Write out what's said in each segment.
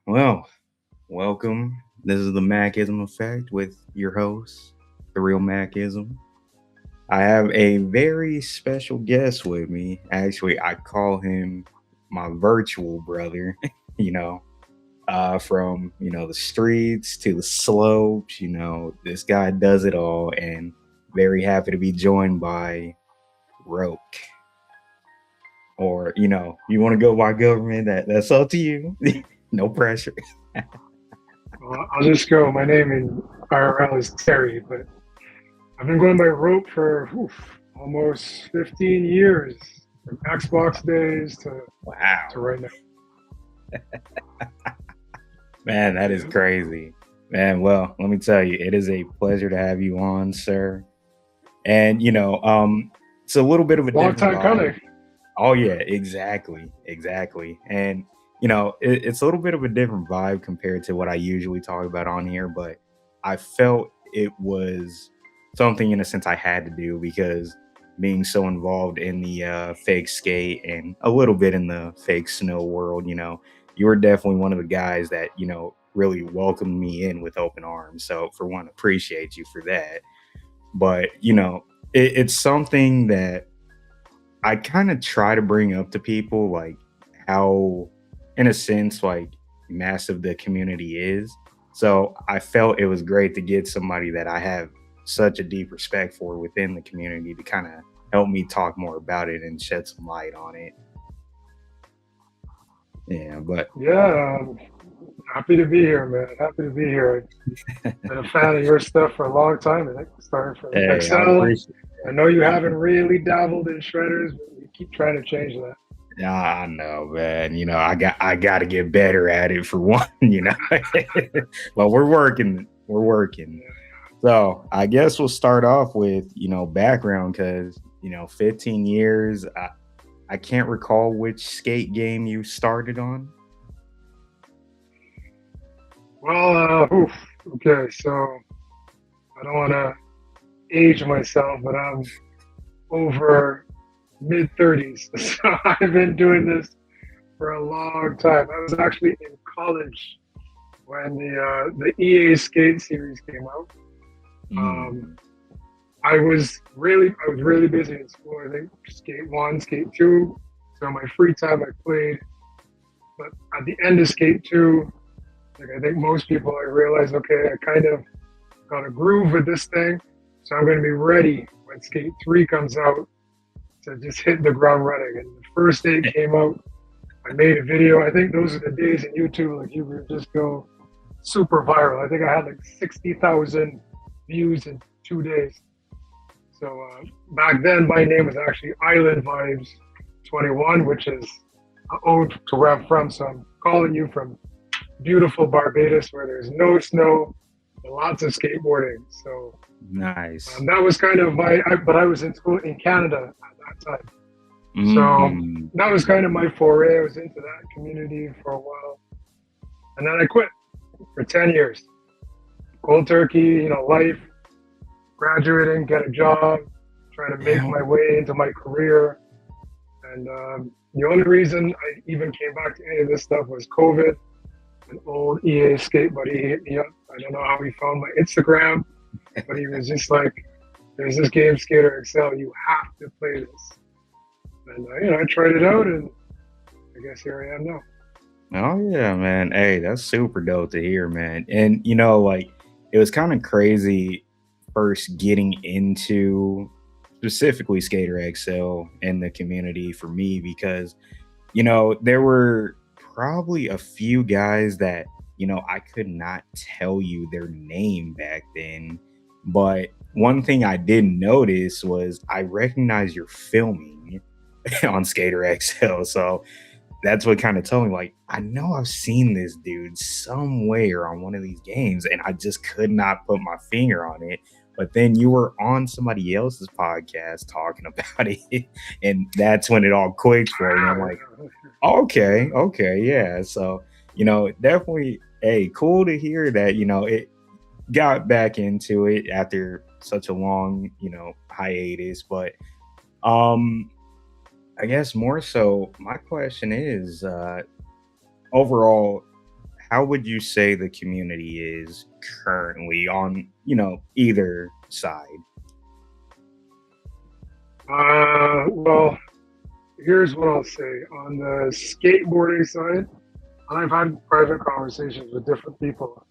Well, welcome. This is the Mackism Effect with your host, the real Mackism. I have a very special guest with me. Actually, I call him my virtual brother. you know, from the streets to the slopes. This guy does it all, and very happy to be joined by Roke. Or you want to go by government? That's up to you. No pressure. I'll just go. My name in IRL is Terry, but I've been going by Rope for almost 15 years, from Xbox days to Wow. right now. Man, that is Yeah, crazy. Man, well, let me tell you, it is a pleasure to have you on, sir. And it's a little bit of a long different time vibe. coming. Oh yeah, exactly, exactly. And it's a little bit of a different vibe compared to what I usually talk about on here, but I felt it was something in a sense I had to do because being so involved in the fake skate and a little bit in the fake snow world, you were definitely one of the guys that really welcomed me in with open arms. So for one, appreciate you for that. But it's something that I kind of try to bring up to people, like how, in a sense, like massive the community is. So I felt it was great to get somebody that I have such a deep respect for within the community to kind of help me talk more about it and shed some light on it. Yeah, but Yeah, happy to be here, man. Happy to be here. Been a fan of your stuff for a long time. I think starting from hey, I Excel. appreciate I know you it. haven't really dabbled in shredders, but you keep trying to change that. Yeah, I know, man. I got to get better at it for one. But we're working. We're working. So I guess we'll start off with background because 15 years. I can't recall which skate game you started on. Okay, so I don't want to age myself, but I'm over mid 30s. So I've been doing this for a long time. I was actually in college when the EA Skate series came out. Um, Mm, I was really busy in school. I think Skate One, Skate Two. So my free time I played. But at the end of Skate Two, like I think most people, I realized, okay, I kind of got a groove with this thing, so I'm going to be ready when Skate Three comes out to just hit the ground running. And the first day it came out, I made a video. I think those are the days in YouTube, like you could just go super viral. I think I had like 60,000 views in 2 days. So back then, my name was actually Island Vibes 21, which is ode to where I'm from. So I'm calling you from beautiful Barbados, where there's no snow, and lots of skateboarding. So nice. that was kind of but I was in school in Canada at that time. So Mm, that was kind of my foray. I was into that community for a while. And then I quit for 10 years. Cold turkey, life, graduating, get a job, trying to make yeah. my way into my career. And the only reason I even came back to any of this stuff was COVID. An old EA skate buddy hit me up. I don't know how he found my Instagram, but he was just like, there's this game, Skater Excel. You have to play this. And, I tried it out, and I guess here I am now. Oh yeah, man. Hey, that's super dope to hear, man. And like it was kind of crazy first getting into specifically Skater XL and the community for me because there were probably a few guys that I could not tell you their name back then, but one thing I did notice was I recognized your filming on Skater XL. So that's what kind of told me, like, I know I've seen this dude somewhere on one of these games, and I just could not put my finger on it. But then you were on somebody else's podcast talking about it, and that's when it all clicked for me. I'm like, okay, okay, yeah. So, definitely, hey, cool to hear that, it got back into it after such a long, hiatus. But um I guess more so, my question is overall, how would you say the community is currently on, either side? Well, here's what I'll say. On the skateboarding side, I've had private conversations with different people.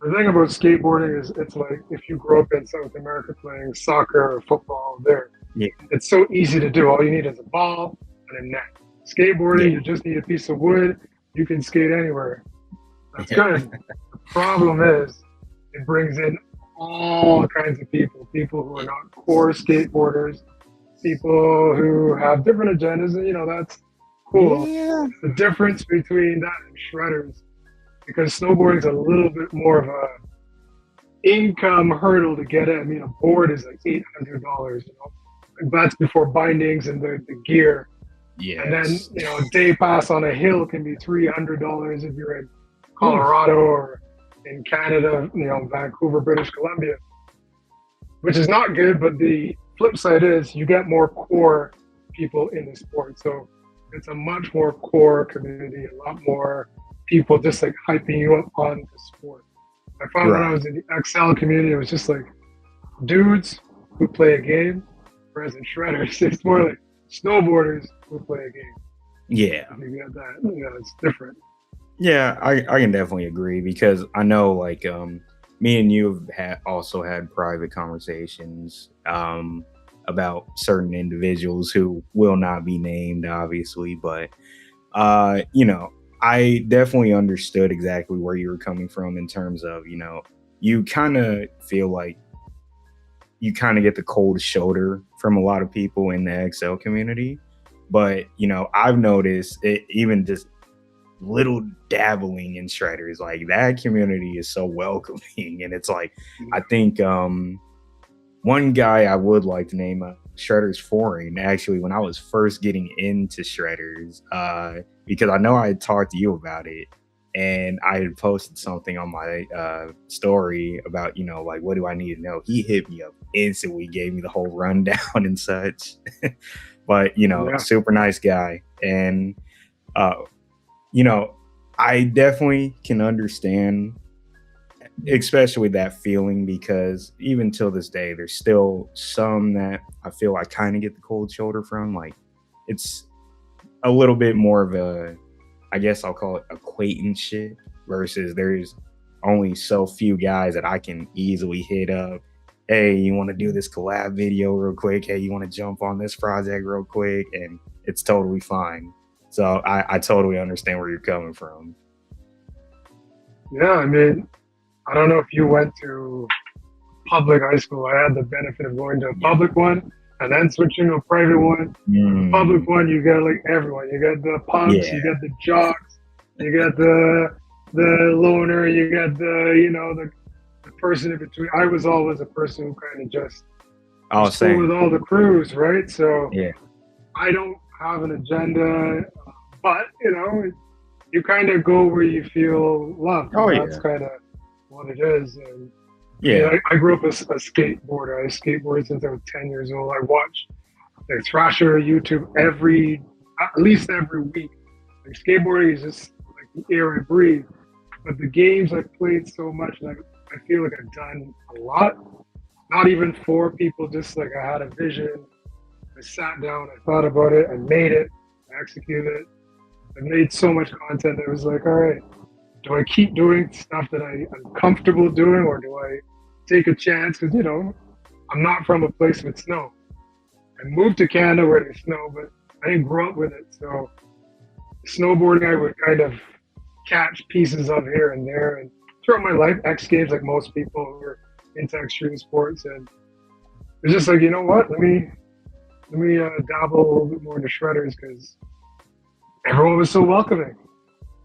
The thing about skateboarding is it's like if you grew up in South America playing soccer or football there, Yeah, it's so easy to do. All you need is a ball and a net. Skateboarding, yeah, you just need a piece of wood. You can skate anywhere. That's good. The problem is it brings in all kinds of people, people who are not core skateboarders, people who have different agendas, and that's cool. yeah, The difference between that and shredders, because snowboarding is a little bit more of a income hurdle to get it. I mean, a board is like $800, and that's before bindings and the gear. And then, yes, a day pass on a hill can be $300 if you're in Colorado or in Canada, Vancouver, British Columbia, which is not good. But the flip side is you get more core people in the sport. So it's a much more core community, a lot more people just like hyping you up on the sport. I found when I right, was in the XL community, it was just like dudes who play a game, whereas in shredders, it's more like snowboarders who play a game. yeah. You get that. It's different. Yeah, I can definitely agree because I know like me and you have also had private conversations about certain individuals who will not be named obviously, but I definitely understood exactly where you were coming from in terms of, you kind of feel like you kind of get the cold shoulder from a lot of people in the XL community. But, I've noticed it even just little dabbling in shredders like that community is so welcoming and it's like I think one guy I would like to name shredders foreign actually when I was first getting into shredders because I know I had talked to you about it and I had posted something on my story about like what do I need to know. He hit me up instantly, gave me the whole rundown and such. But Yeah. super nice guy and uh you know, I definitely can understand, especially that feeling, because even till this day, there's still some that I feel I kind of get the cold shoulder from. Like, it's a little bit more of a, I guess I'll call it acquaintance shit, versus there's only so few guys that I can easily hit up. Hey, you want to do this collab video real quick? Hey, you want to jump on this project real quick? And it's totally fine. So I totally understand where you're coming from. Yeah. I mean, I don't know if you went to public high school. I had the benefit of going to a Yeah. public one and then switching to a private one. The public Mm, one, you get like everyone. You get the punks, yeah. you get the jocks, you get the loner, you get the person in between. I was always a person who kind of just Oh, was cool with same. all the crews, right? So Yeah. I don't have an agenda, but you kind of go where you feel loved, Oh, and that's yeah. kind of what it is. And I mean, Yeah. I grew up as a skateboarder. I skateboarded since I was 10 years old. I watched like Thrasher YouTube at least every week. Like skateboarding is just like the air I breathe. But the games I played so much, like I feel like I've done a lot. Not even for people, just like I had a vision. I sat down, I thought about it, I made it, I executed it. I made so much content that it was like, all right, do I keep doing stuff that I'm comfortable doing, or do I take a chance? Because I'm not from a place with snow. I moved to Canada where there's snow, but I didn't grow up with it. So snowboarding, I would kind of catch pieces of here and there, and throughout my life, X Games, like most people who are into extreme sports, and it's just like, you know what? Let me dabble a little bit more into shredders because everyone was so welcoming.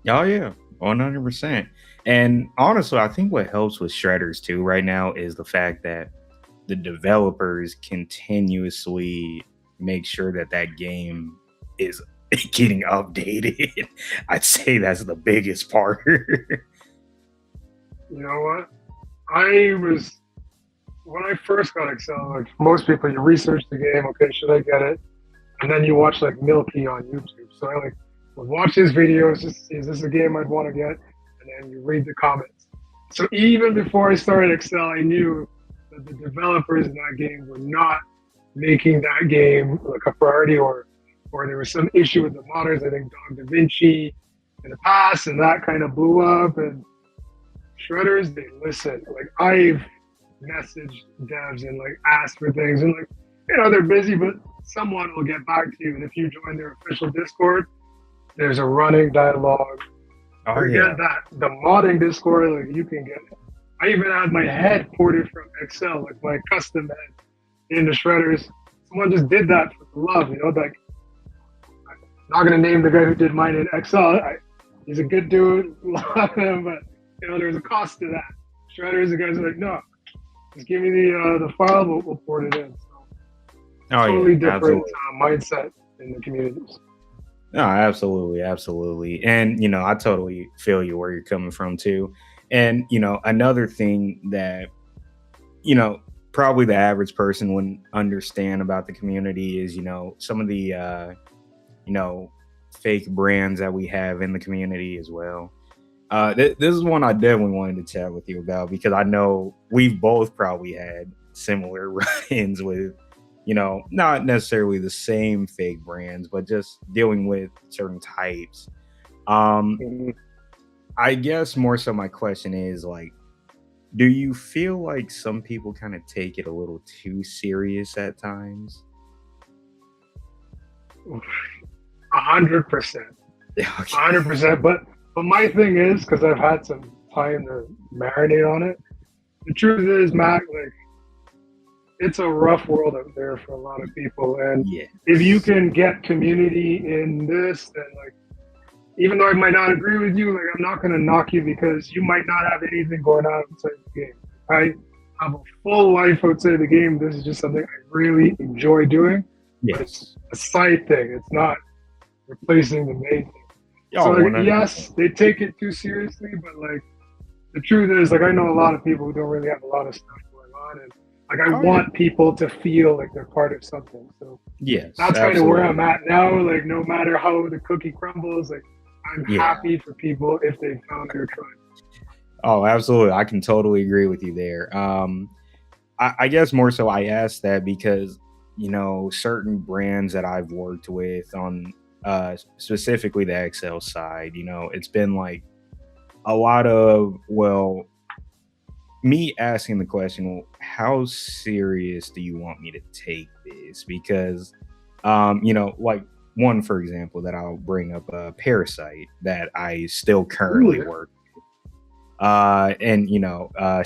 Oh, yeah. 100%. And honestly, I think what helps with shredders too right now is the fact that the developers continuously make sure that that game is getting updated. I'd say that's the biggest part. You know what? I was when I first got Excel, like most people, you research the game. Okay, should I get it? And then you watch like Milky on YouTube. So I like would watch his videos just to see is this a game I'd want to get. And and then you read the comments. So even before I started Excel, I knew that the developers in that game were not making that game like a priority, or there was some issue with the modders. I think Dog Da Vinci in the past, and that kind of blew up. And shredders, they listen. Like I've messaged devs and like asked for things, and like they're busy, but someone will get back to you. And if you join their official Discord, there's a running dialogue. Oh Forget yeah. that. The modding Discord, like you can get. I even had my head ported from Excel, like my custom head, into shredders. Someone just did that for the love, like I'm not gonna name the guy who did mine in Excel. He's a good dude, love him, but there's a cost to that. Shredders, the guys are like, no, just give me the file, we'll port it in. So Oh yeah. totally different Absolutely. mindset in the communities. No, absolutely, absolutely. And I totally feel you where you're coming from too. And another thing that, you know, probably the average person wouldn't understand about the community is, some of the you know, fake brands that we have in the community as well. This is one I definitely wanted to chat with you about because I know we've both probably had similar run-ins with, not necessarily the same fake brands, but just dealing with certain types. Um, Mhm. I guess more so my question is like, do you feel like some people kind of take it a little too serious at times? 100%. Okay. 100%. But my thing is, because I've had some time to marinate on it, the truth is, Mac, like it's a rough world out there for a lot of people. And if you Yes. can get community in this, then like even though I might not agree with you, like I'm not gonna knock you because you might not have anything going on outside the game. I have a full life outside the game. This is just something I really enjoy doing, but it's Yes. a side thing. It's not replacing the main thing. So Oh, like, 100%. yes, they take it too seriously, but like the truth is, like I know a lot of people who don't really have a lot of stuff going on, and like I Oh, yeah. want people to feel like they're part of something. So Yes, that's kind of where I'm absolutely. at now. Like no matter how the cookie crumbles, like I'm Yeah. happy for people if they found their tribe. Oh, absolutely. I can totally agree with you there. I guess more so I asked that because, certain brands that I've worked with on specifically the Excel side, it's been like a lot of, well, me asking the question, well, how serious do you want me to take this? Because, like one, for example, that I'll bring up a Parasite that I still Ooh, currently yeah. work. And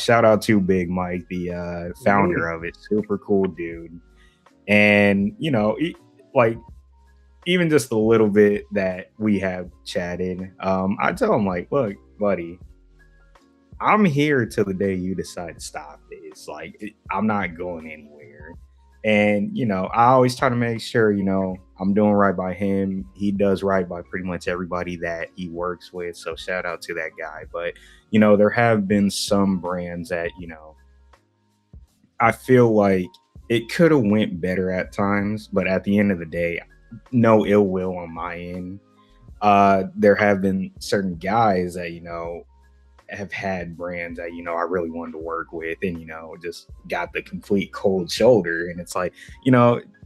shout out to Big Mike, the founder Mm. of it. Super cool dude. And like even just a little bit that we have chatted, I tell him like, look, buddy, I'm here till the day you decide to stop this. Like, I'm not going anywhere. And, I always try to make sure, I'm doing right by him. He does right by pretty much everybody that he works with. So shout out to that guy. But, there have been some brands that, I feel like it could have went better at times, but at the end of the day, no ill will on my end. There have been certain guys that, have had brands that I really wanted to work with, and just got the complete cold shoulder. And it's like,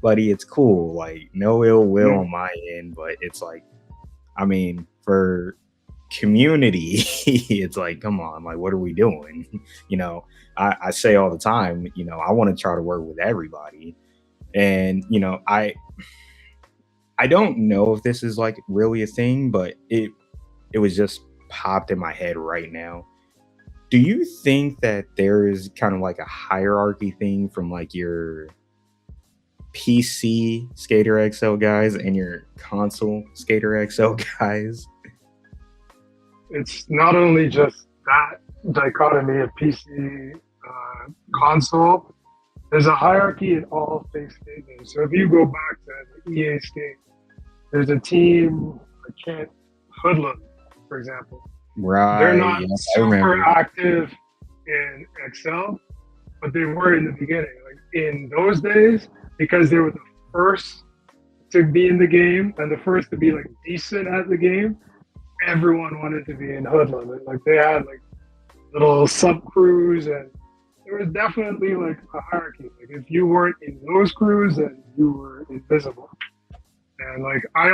buddy, it's cool, like no ill will Mm. on my end, but it's like, I mean, for community, it's like, come on, like what are we doing? you know I say all the time, I want to try to work with everybody. And I don't know if this is like really a thing, but it was just popped in my head right now. Do you think that there is kind of like a hierarchy thing from like your PC Skater XL guys and your console Skater XL guys? It's not only just that dichotomy of PC console. There's a hierarchy in all fake skate games. So if you go back to the EA skate, there's a team, I can't, Hoodlum, for example. They're Right. not Yeah, I super remember. active in Excel, but they were in the beginning. Like in those days, because they were the first to be in the game and the first to be like decent at the game, everyone wanted to be in hood limit. Like they had like little sub crews, and there was definitely like a hierarchy. Like if you weren't in those crews, then you were invisible. And like I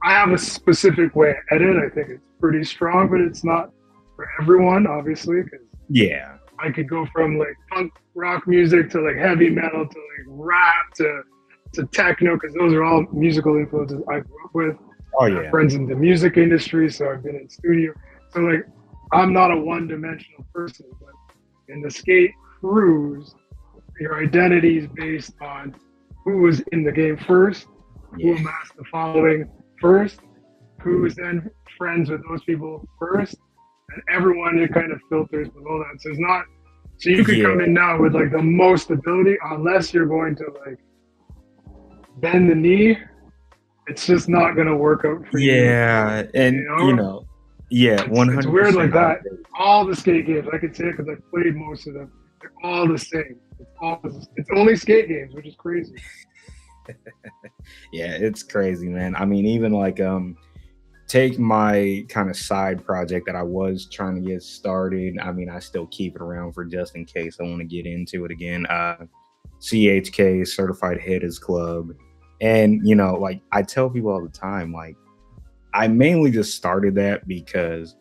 have a specific way I edit. I think it's pretty strong, but it's not for everyone, obviously, because Yeah. I could go from like punk rock music to like heavy metal to like rap to techno, because those are all musical influences I grew up with. Oh I have yeah. friends in the music industry, so I've been in studio. So like I'm not a one-dimensional person, but in the skate crews, your identity is based on who was in the game first, who Yeah. amassed the following first, who is then friends with those people first, and everyone it kind of filters below that. So it's not so you could come Yeah. in now with like the most ability, unless you're going to like bend the knee, it's just not gonna work out for you. Yeah. You And know, yeah, it's weird like 100% I that. agree. All the skate games, I could say because I've played most of them, they're all the same. It's only skate games, which is crazy. Yeah, it's crazy, man. I mean, even like take my kind of side project that I was trying to get started. I mean, I still keep it around for just in case I want to get into it again. CHK, Certified Hitters Club. And, like I tell people all the time, like I mainly just started that because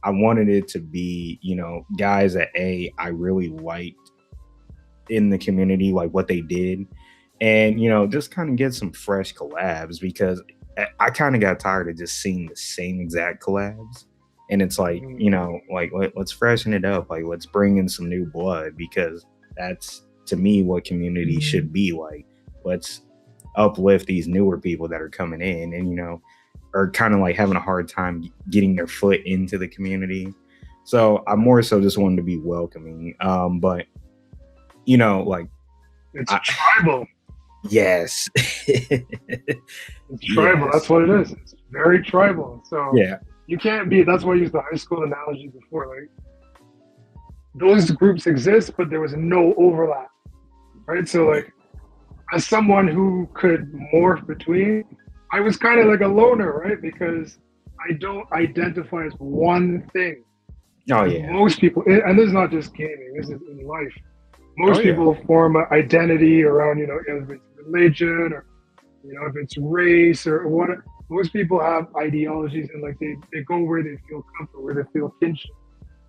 I wanted it to be, guys that I really liked in the community, like what they did. And, just kind of get some fresh collabs because I kind of got tired of just seeing the same exact collabs. And it's like, Mhm. like let's freshen it up. Like let's bring in some new blood because that's to me what community should be like. Let's uplift these newer people that are coming in and, are kind of like having a hard time getting their foot into the community. So I more so just wanted to be welcoming. But like It's I, tribal. yes. It's tribal. Yes. That's what it is. It's very tribal. So Yeah. you can't be. That's why I used the high school analogy before. Like those groups exist, but there was no overlap, right? So like as someone who could morph between, I was kind of like a loner, right? Because I don't identify as one thing. Oh As yeah. most people, and this is not just gaming. This is in life. Oh Most yeah. people form an identity around, if it's religion or if it's race or what. Most people have ideologies and like they go where they feel comfortable, where they feel kinship.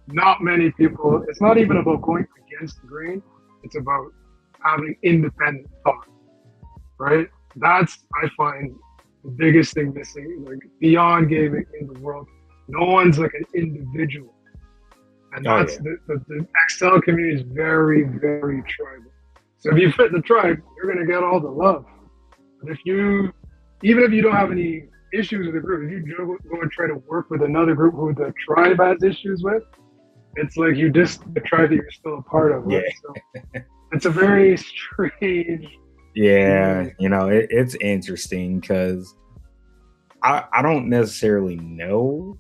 Not many people, it's not even about going against the grain, it's about having independent thought, right? That's, I find, the biggest thing missing, like beyond gaming in the world. No one's like an individual. And Oh that's yeah. the XL community is very, very tribal. So if you fit the tribe, you're going to get all the love. But even if you don't have any issues with the group, if you go and try to work with another group who the tribe has issues with, it's like you just the tribe that you're still a part of, Yeah. right? So it's a very strange Yeah. community. It's interesting because I don't necessarily know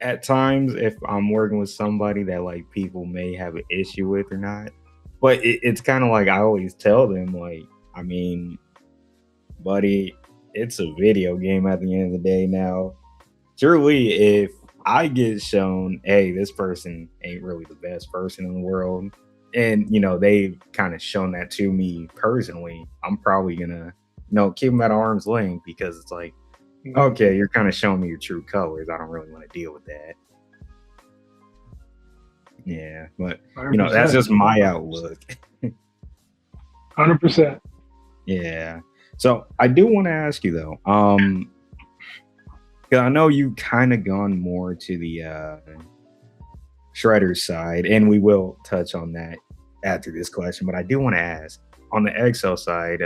at times if I'm working with somebody that like people may have an issue with or not. But it's kind of like I always tell them, like, I mean, buddy, it's a video game at the end of the day now. Surely if I get shown, hey, this person ain't really the best person in the world, and they've kind of shown that to me personally, I'm probably gonna, keep them at arm's length because it's like, okay, you're kind of showing me your true colors. I don't really want to deal with that. Yeah, but that's 100%. just my outlook. 100%. Yeah. So I do want to ask you though, 'cause I know you kind of gone more to the shredder side, and we will touch on that after this question. But I do want to ask on the XL side,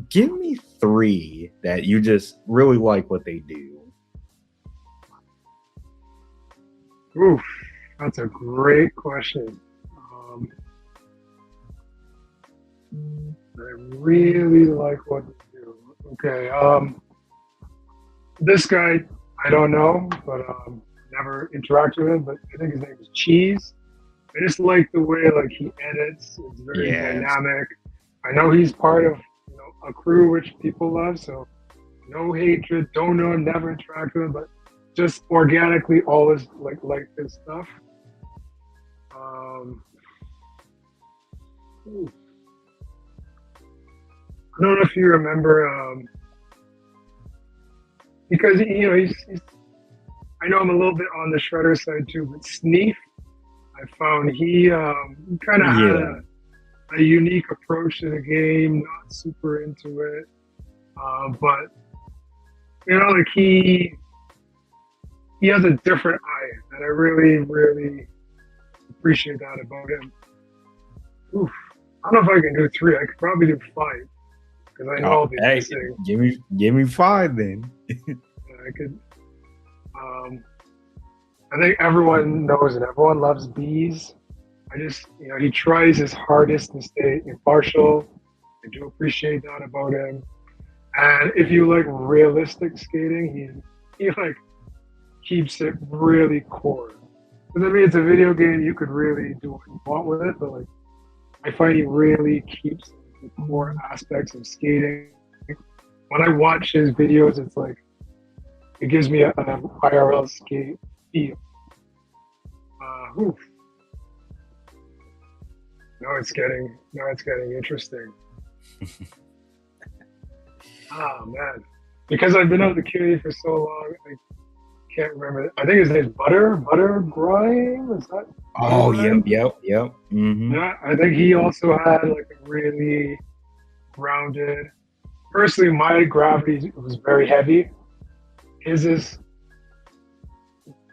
give me three that you just really like what they do. Oof, that's a great question. I really like what they do. Okay. This guy, I don't know, but never interacted with him. But I think his name is Cheese. I just like the way like he edits. It's very Yes. dynamic. I know he's part of a crew which people love, so no hatred, don't know him, never interact with him, but just organically always like his stuff. Um, I don't know if you remember, because he's I know I'm a little bit on the shredder side too, but Sneef, I found he kind of had Yeah, a unique approach to the game, not super into it, but like he has a different eye, and I really really appreciate that about him. Oof. I don't know if I can do three. I could probably do five because I know oh, I'll be hey, missing. give me five then. I could. Um, I think everyone knows and everyone loves bees. I just, he tries his hardest to stay impartial. I do appreciate that about him. And if you like realistic skating, he like keeps it really core. Because I mean, it's a video game. You could really do what you want with it, but like I find he really keeps the core aspects of skating. When I watch his videos, it's like it gives me an IRL skate feel. Oof. Now it's getting interesting. Oh man, because I've been out the community for so long, I can't remember. I think his name's Butter Grime. Is that Butter Oh, yep, Grime? yep, yep. Yeah, I think he also had like a really grounded. Personally, my gravity was very heavy. His is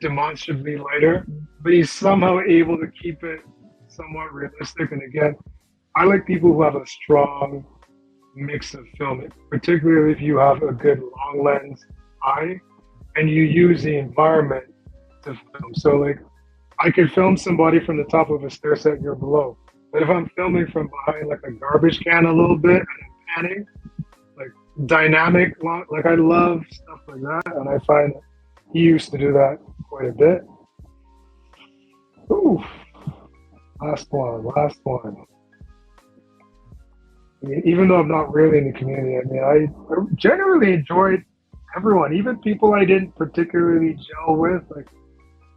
demonstrably lighter, but he's somehow able to keep it somewhat realistic. And again, I like people who have a strong mix of filming, particularly if you have a good long lens eye and you use the environment to film. So like I could film somebody from the top of a stair set you're below. But if I'm filming from behind like a garbage can a little bit and I'm panning, like dynamic, like I love stuff like that. And I find he used to do that quite a bit. Ooh, last one. I mean, even though I'm not really in the community, I mean, I generally enjoyed everyone, even people I didn't particularly gel with. Like,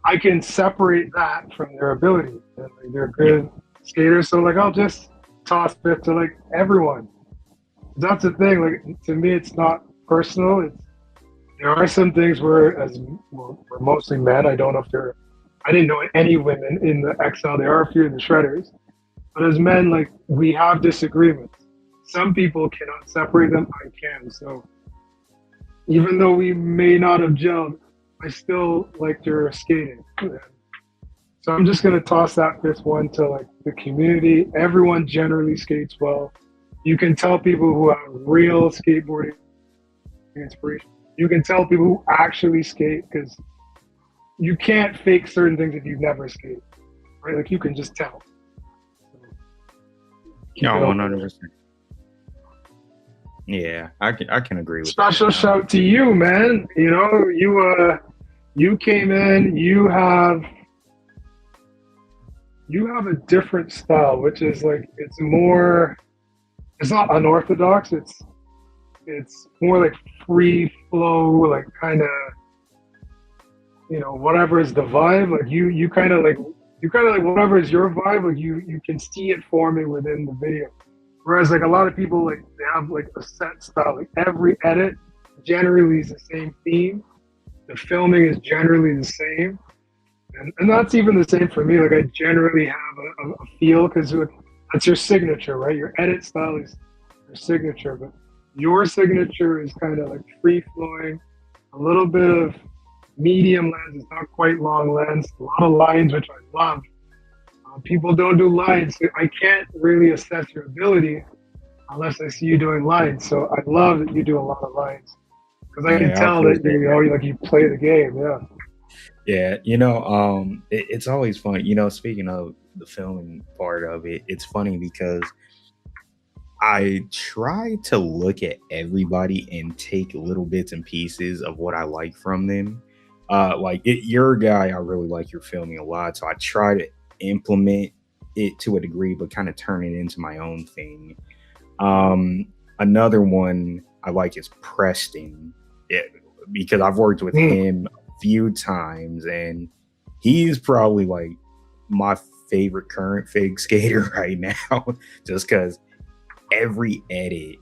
I can separate that from their ability. And, like, they're Yeah. good skaters, so like I'll just toss it to like everyone. That's the thing. Like to me, it's not personal. There are some things where, as we're mostly men, I don't know if there. I didn't know any women in the XL. There are a few in the shredders, but as men, like we have disagreements. Some people cannot separate them. I can. So even though we may not have gelled, I still liked your skating. So I'm just gonna toss that fifth one to like the community. Everyone generally skates well. You can tell people who have real skateboarding inspiration. You can tell people who actually skate because you can't fake certain things if you've never skated, right? Like you can just tell. So keep No, it one open hundred there. percent. Yeah, I can agree with that. Special shout to you, man. You came in. You have a different style, which is like it's more. It's not unorthodox. It's more like free flow, like kind of whatever is the vibe. Like you kind of like whatever is your vibe. Like you can see it forming within the video. Whereas like a lot of people like they have like a set style. Like every edit generally is the same theme. The filming is generally the same, and that's even the same for me. Like I generally have a feel because that's your signature, right? Your edit style is your signature, but your signature is kind of like free flowing, a little bit of medium lens. It's not quite long lens. A lot of lines, which I love. People don't do lines. So I can't really assess your ability unless I see you doing lines. So I love that you do a lot of lines because I can Yeah, I tell that appreciate that. you play the game. Yeah. Yeah, it's always fun. Speaking of the filming part of it, it's funny because I try to look at everybody and take little bits and pieces of what I like from them. You're a guy, I really like your filming a lot, so I try to implement it to a degree, but kind of turn it into my own thing. Another one. I like is Preston. Because I've worked with Mm. him a few times, and he's probably like my favorite current fig skater right now, just because every edit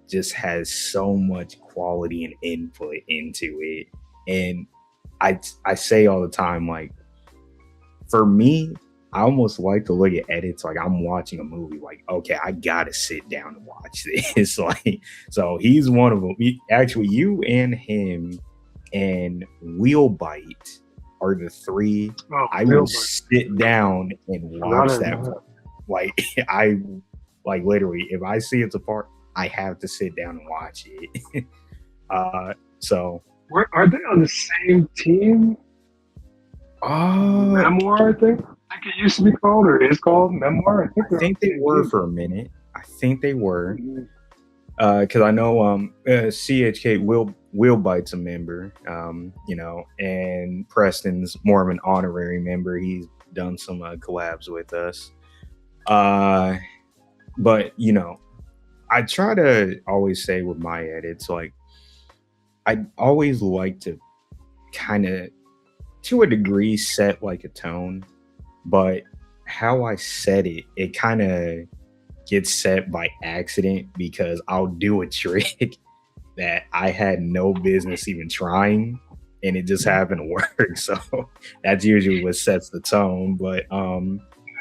just has so much quality and input into it. And I say all the time, like, for me, I almost like to look at edits like I'm watching a movie. Like, okay, I gotta sit down and watch this. Like, so he's one of them. Actually, you and him and Wheelbite are the three Oh, I will real sit down and Forgot watch it, that. man. Like, I like literally, if I see it's a part, I have to sit down and watch it. So Are they on the same team? uh Memoir, I think. I think it used to be called, or is called Memoir. I think I they're on think the they same were team. for a minute. I think they were. Mhm. Because I know CHK Wheelbite's a member, and Preston's more of an honorary member. He's done some collabs with us. Uh, but I try to always say with my edits, like, I always like to kind of, to a degree, set like a tone, but how I set it, it kind of gets set by accident because I'll do a trick that I had no business even trying, and it just happened to work. So that's usually what sets the tone. But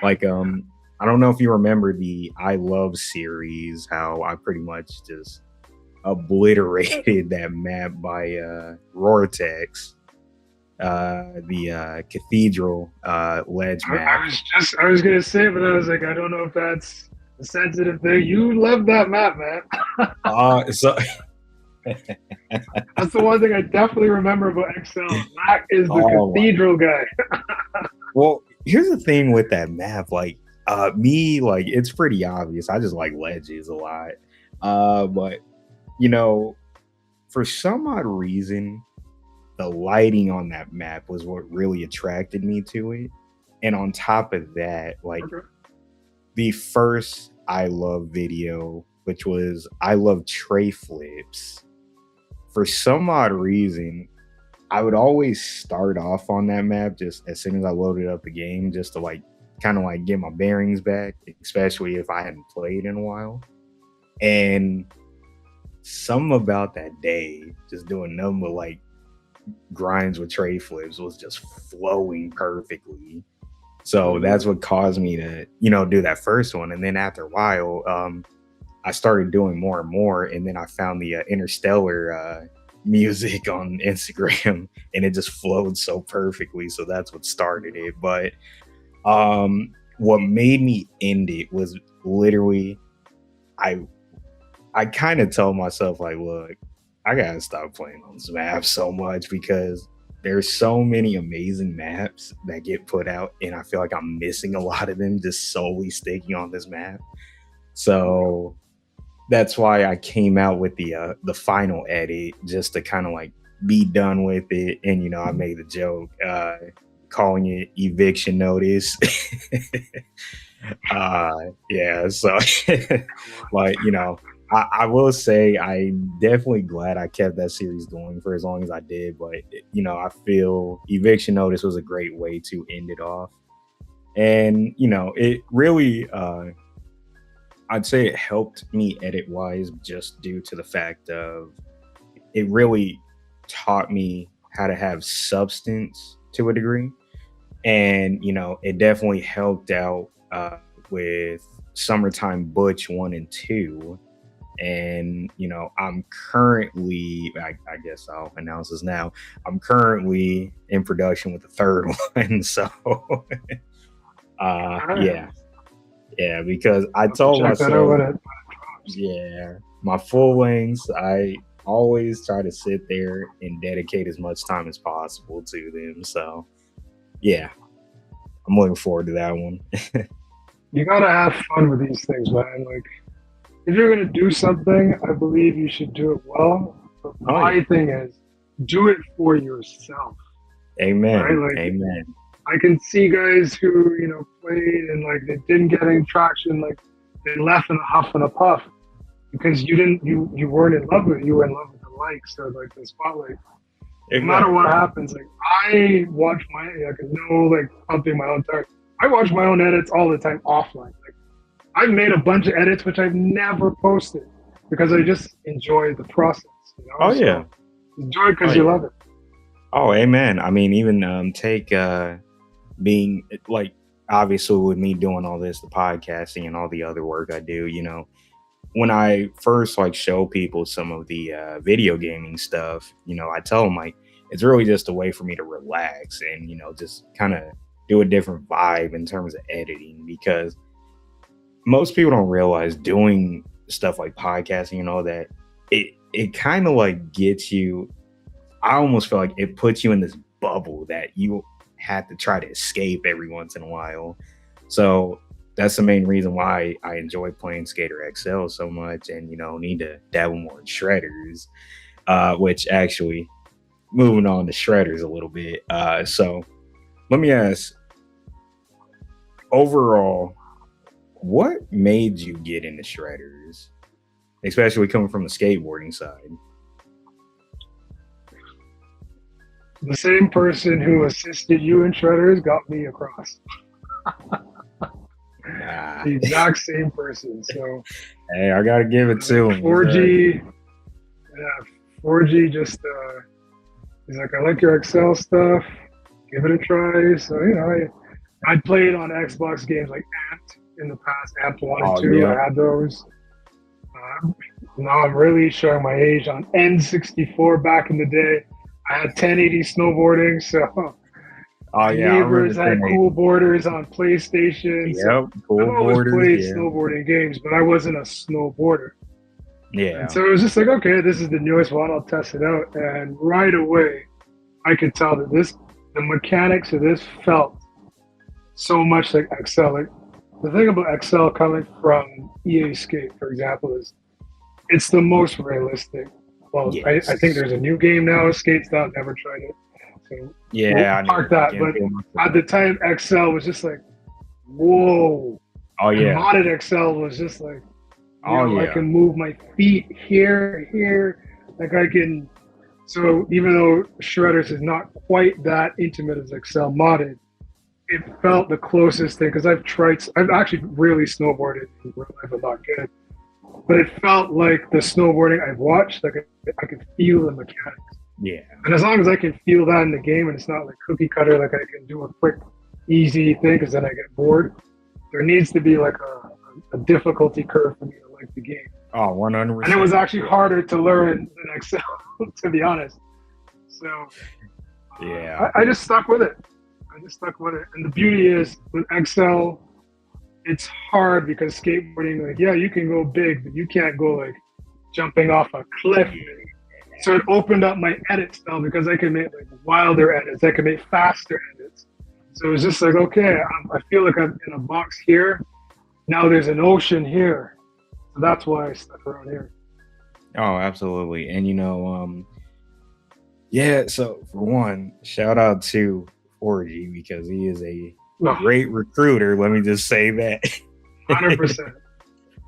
like I don't know if you remember the I Love series, how I pretty much just obliterated that map by Rortex, the cathedral ledge map. I was gonna say, but I was like, I don't know if that's a sensitive thing. You love that map, man. So That's the one thing I definitely remember about Excel. Mac is the oh my. cathedral guy. Well, here's the thing with that map. Like, me, like, it's pretty obvious. I just like ledges a lot. But you know, for some odd reason, the lighting on that map was what really attracted me to it. And on top of that, like, Okay. the first I Love video, which was I Love Tray Flips, for some odd reason, I would always start off on that map just as soon as I loaded up the game, just to like kind of like get my bearings back, especially if I hadn't played in a while. And something about that day, just doing nothing but like grinds with tray flips, was just flowing perfectly. So that's what caused me to, do that first one. And then after a while, I started doing more and more. And then I found the Interstellar music on Instagram, and it just flowed so perfectly. So that's what started it. But what made me end it was literally, I I kind of told myself, like, look, I gotta stop playing on this map so much because there's so many amazing maps that get put out, and I feel like I'm missing a lot of them just solely sticking on this map. So that's why I came out with the final edit, just to kind of like be done with it. And I made the joke calling it eviction notice. Yeah, so like I will say I'm definitely glad I kept that series going for as long as I did. But I feel eviction notice was a great way to end it off. And it really I'd say it helped me edit wise, just due to the fact of it really taught me how to have substance to a degree. And it definitely helped out with Summertime Butch 1 and 2. And I'm currently, I guess I'll announce this now, I'm currently in production with the third one. So yeah, because I Have to told check that out myself, when it. yeah, my full lengths, I always try to sit there and dedicate as much time as possible to them. So yeah, I'm looking forward to that one. You gotta have fun with these things, man. Like, if you're gonna do something, I believe you should do it well. But Oh my yeah, thing is, do it for yourself, right? amen, Like, amen. I can see guys who played and like they didn't get any traction, like they left in a huff and a puff. because you weren't in love with it, you were in love with the likes or like the spotlight. No matter Exactly. what happens, like I watch my like no like pumping my own tire. I watch my own edits all the time offline. Like I've made a bunch of edits which I've never posted because I just enjoy the process, you know. Oh So yeah. enjoy it Oh because you yeah. love it. Oh amen. I mean, even take being like obviously with me doing all this, the podcasting and all the other work I do, when I first like show people some of the video gaming stuff, I tell them like it's really just a way for me to relax and just kind of do a different vibe in terms of editing because most people don't realize doing stuff like podcasting and all that it kind of like gets you. I almost feel like it puts you in this bubble that you have to try to escape every once in a while. So that's the main reason why I enjoy playing Skater XL so much and, need to dabble more in shredders, which actually moving on to shredders a little bit. So let me ask overall, what made you get into shredders, especially coming from the skateboarding side? The same person who assisted you in shredders got me across. Ah, The exact same person. So hey, I gotta give it to him. 4G, yeah, 4G just he's like, I like your Excel stuff. Give it a try. So I played on Xbox games like Amped in the past. Amped 1 and Oh 2. yeah. I had those. Now I'm really showing my age on N64 back in the day. I had 1080 snowboarding, so Oh my yeah, I remember neighbors had 1080. cool borders on PlayStation. So Yep, I've cool always borders. played Yeah, snowboarding games, but I wasn't a snowboarder. And yeah, so it was just like, okay, this is the newest one. I'll test it out. And right away, I could tell that the mechanics of this felt so much like Excel. Like the thing about Excel coming from EA Skate, for example, is it's the most realistic. Well, I think yes, there's a new game now, Skate Style. Never tried it, so we'll yeah. I need park to that. get But into at myself. the time, Excel was just like, whoa, Oh and yeah, modded Excel was just like, oh I yeah, can move my feet here, like I can. So even though Shredders is not quite that intimate as Excel modded, it felt the closest thing because I've actually really snowboarded in real life. I'm not good, but it felt like the snowboarding I've watched. Like I could feel the mechanics, yeah. and as long as I can feel that in the game, and it's not like cookie cutter, like I can do a quick, easy thing, because then I get bored. There needs to be like a difficulty curve for me to like the game. Oh, one hundred And it was percent. actually harder to learn than Excel, to be honest. So Yeah, I just stuck with it. I just stuck with it. And the beauty is with Excel, it's hard because skateboarding, like, yeah, you can go big, but you can't go like jumping off a cliff. So it opened up my edit style because I can make like wilder edits. I can make faster edits. So it was just like, okay, I feel like I'm in a box here. Now there's an ocean here. So that's why I stuck around here. oh, absolutely. And yeah. So for one, shout out to 4G because he is a No, great recruiter. Let me just say that. 100%.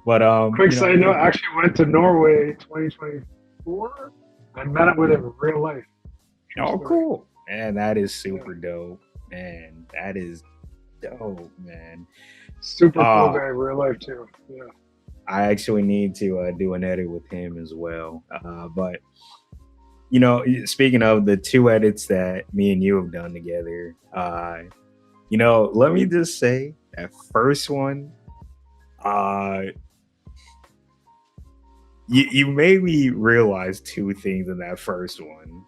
But Quick side note, I actually went to Norway 2024. I met up with him in real life. True oh, story. cool, man. That is Yeah. super dope, man. That is dope, man. Super cool Uh guy in real life too. Yeah. I actually need to do an edit with him as well. But speaking of the two edits that me and you have done together, let me just say that first one, uh, you made me realize two things in that first one.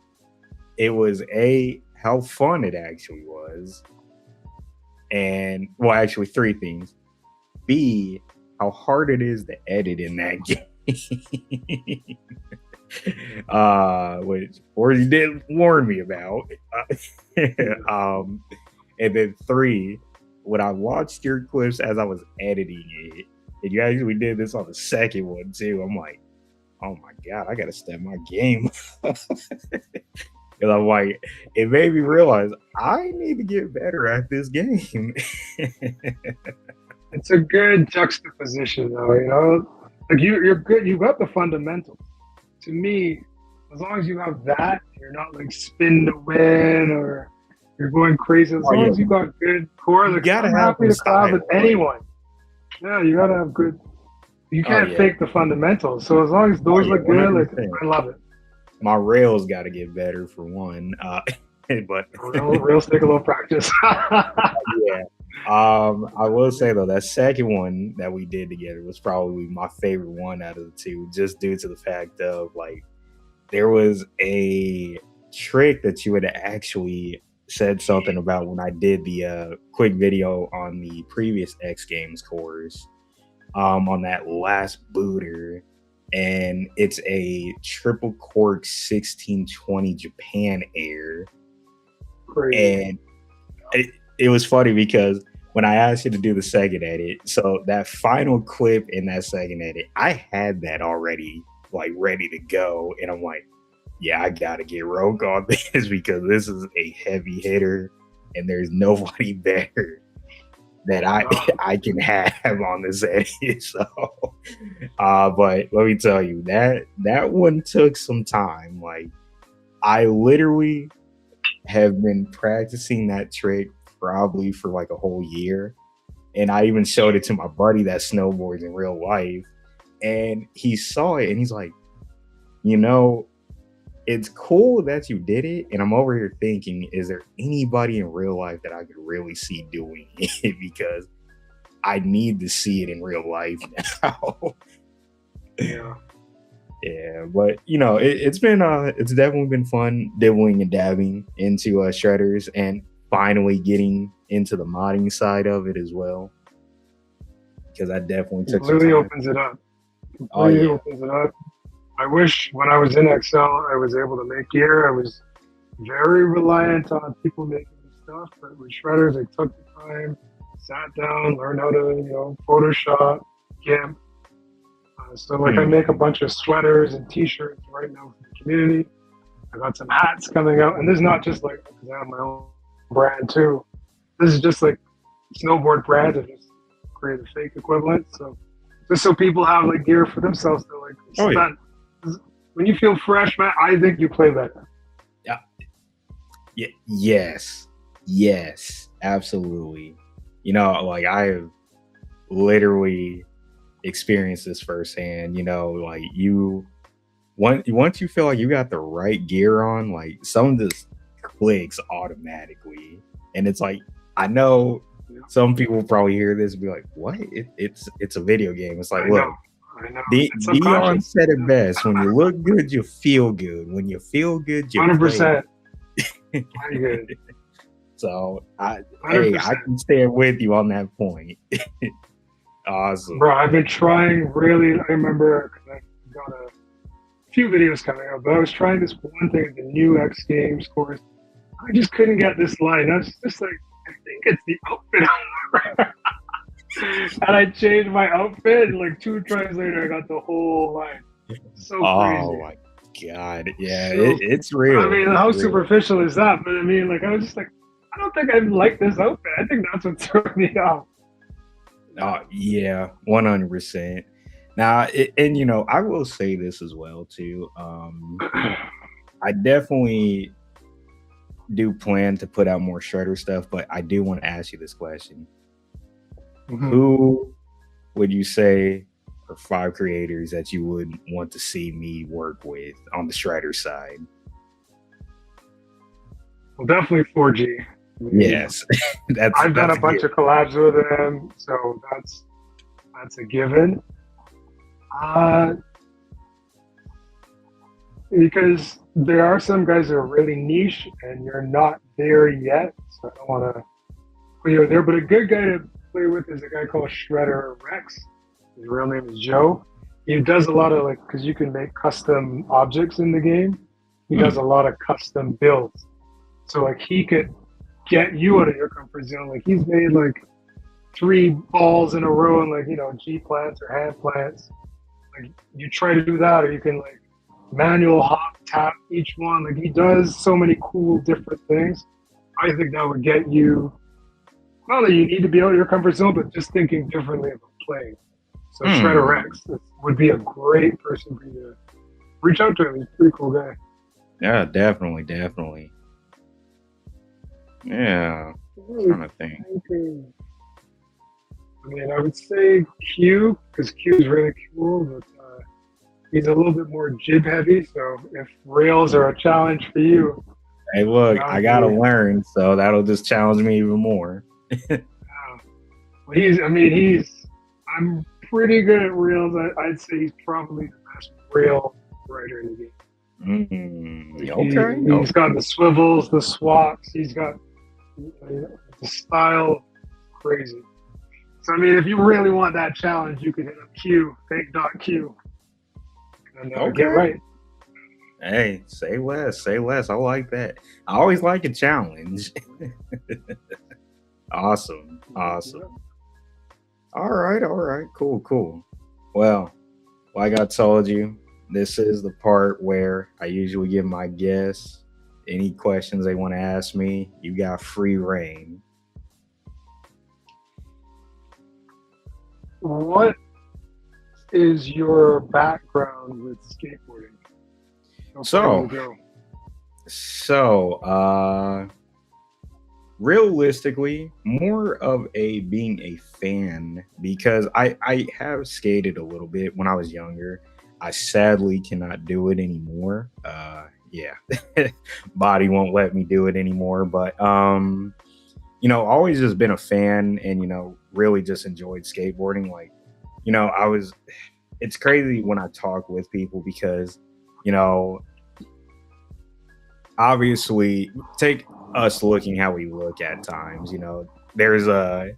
It was a how fun it actually was, and well, actually three things. B, how hard it is to edit in that game. Which or you did warn me about. And then three, when I watched your clips as I was editing it, and you actually did this on the second one too, I'm like, oh my god, I gotta step my game. And I'm like, it made me realize I need to get better at this game. It's a good juxtaposition though, Like you're good. You got the fundamentals. To me, as long as you have that, you're not like spin to win or you're going crazy. As Oh long yeah, as you got good core, you like gotta I'm have happy some to collab with style. Like, anyone. Yeah, you gotta have good. You oh can't yeah, fake the fundamentals. So as long as oh those yeah, look one good, hundred like percent. I love it. My rails got to get better for one. But Real take a little practice. yeah. I will say though that second one that we did together was probably my favorite one out of the two, just due to the fact of like there was a trick that you had actually said something about when I did the quick video on the previous X Games course, on that last booter, and it's a triple cork 1620 Japan Air, Crazy. and it was funny because when I asked you to do the second edit, so that final clip in that second edit, I had that already like ready to go, and I'm like, yeah, I gotta get Roke on this because this is a heavy hitter, and there's nobody better that I Oh, I can have on this edit. So, but let me tell you that one took some time. Like I literally have been practicing that trick probably for like a whole year. And I even showed it to my buddy that snowboards in real life. And he saw it and he's like, you know, it's cool that you did it. And I'm over here thinking, is there anybody in real life that I could really see doing it? Because I need to see it in real life now. yeah. Yeah, but you know, it's definitely been fun dibbling and dabbing into shredders and finally getting into the modding side of it as well, because I definitely took some Completely time. opens it up. Oh Completely yeah. opens it up. I wish when I was in Excel, I was able to make gear. I was very reliant on people making the stuff, but with shredders, I took the time, sat down, learned how to, Photoshop, GIMP. So like I Hmm. make a bunch of sweaters and t-shirts right now for the community. I got some hats coming out, and this is not just like because I have my own brand too. This is just like snowboard brands. I just create a fake equivalent. So just so people have like gear for themselves to like Oh yeah. spend. When you feel fresh, man, I think you play better. Yeah. Yeah. Yes. Yes. Absolutely. You know, like I have literally experienced this firsthand. You know, like once you feel like you got the right gear on, like some of this clicks automatically, and it's like I know Yeah, some people probably hear this and be like, "What? It's a video game." It's like, I know. look, I know. D- It's Dion subconscious. said it best: "When you look good, you feel good. When you feel good, you play." 100%. Very good. So hey, I 100%. can stand with you on that point. Awesome. Bro, I've been trying really. I remember because I've got a few videos coming up, but I was trying this one thing, the new X Games course. I just couldn't get this line. I was just like, I think it's the outfit. And I changed my outfit, and like two tries later, I got the whole line. So Oh crazy. my god, yeah, So, it's I real. mean, It's how real. superficial is that? But I mean, like, I was just like, I don't think I like this outfit. I think that's what threw me off. Yeah, 100%. Now, and you know, I will say this as well too. I definitely do plan to put out more shredder stuff, but I do want to ask you this question: Mhm. Who would you say are five creators that you would want to see me work with on the shredder side? Well, definitely 4G. I mean, Yes, that's I've done that's a a bunch given. of collabs with him, so that's a given. Uh, because there are some guys that are really niche, and you're not there yet. So I don't want to put you there. But a good guy to play with is a guy called Shredder Rex. His real name is Joe. He does a lot of like because you can make custom objects in the game. He does Hmm. a lot of custom builds. So like he could get you out of your comfort zone. Like he's made like three balls in a row and like G plants or hand plants. Like you try to do that, or you can like manual hop tap each one. Like he does so many cool different things. I think that would get you not that you need to be out of your comfort zone, but just thinking differently about playing. So Shredder Hmm. Rex would be a great person for you to reach out to him. He's a pretty cool guy. Yeah, definitely, definitely. Yeah, Really trying to think. thinking. I mean, I would say Q because Q is really cool, but he's a little bit more jib heavy. So if rails are a challenge for you, Hey, look, that I would gotta be. learn, so that'll just challenge me even more. Well, he's. I mean, he's. I'm pretty good at rails. I'd say he's probably the best rail rider in the game. Okay, He's got the swivels, the swaps. He's got the style, crazy. So I mean, if you really want that challenge, you can hit up Q, fake dot Q, and get okay. right. Hey, say less, say less. I like that. I always like a challenge. Awesome, Yeah. awesome. All right, cool, cool. Well, like I told you, this is the part where I usually give my guests any questions they want to ask me. You got free reign. What is your background with skateboarding? How far does So, it go? so, realistically, more of a being a fan because I have skated a little bit when I was younger. I sadly cannot do it anymore. Yeah, body won't let me do it anymore. But always just been a fan, and really just enjoyed skateboarding. Like, I was. It's crazy when I talk with people because you know obviously take us looking how we look at times, there's a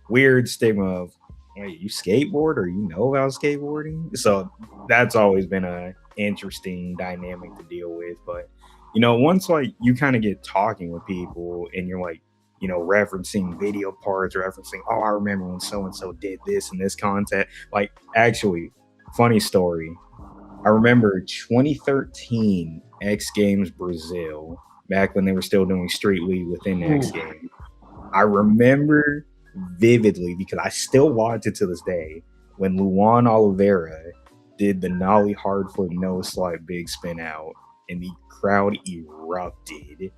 weird stigma of, wait, you skateboard or you know about skateboarding? So that's always been a interesting dynamic to deal with. But once like you kind of get talking with people and you're like, referencing video parts, referencing, oh, I remember when so and so did this and this content. Like, actually, funny story, I remember 2013 X Games Brazil, back when they were still doing Street League within X Ooh, Games. I remember vividly because I still watch it to this day when Luan Oliveira did the nollie hard flip no slide big spin out and the crowd erupted.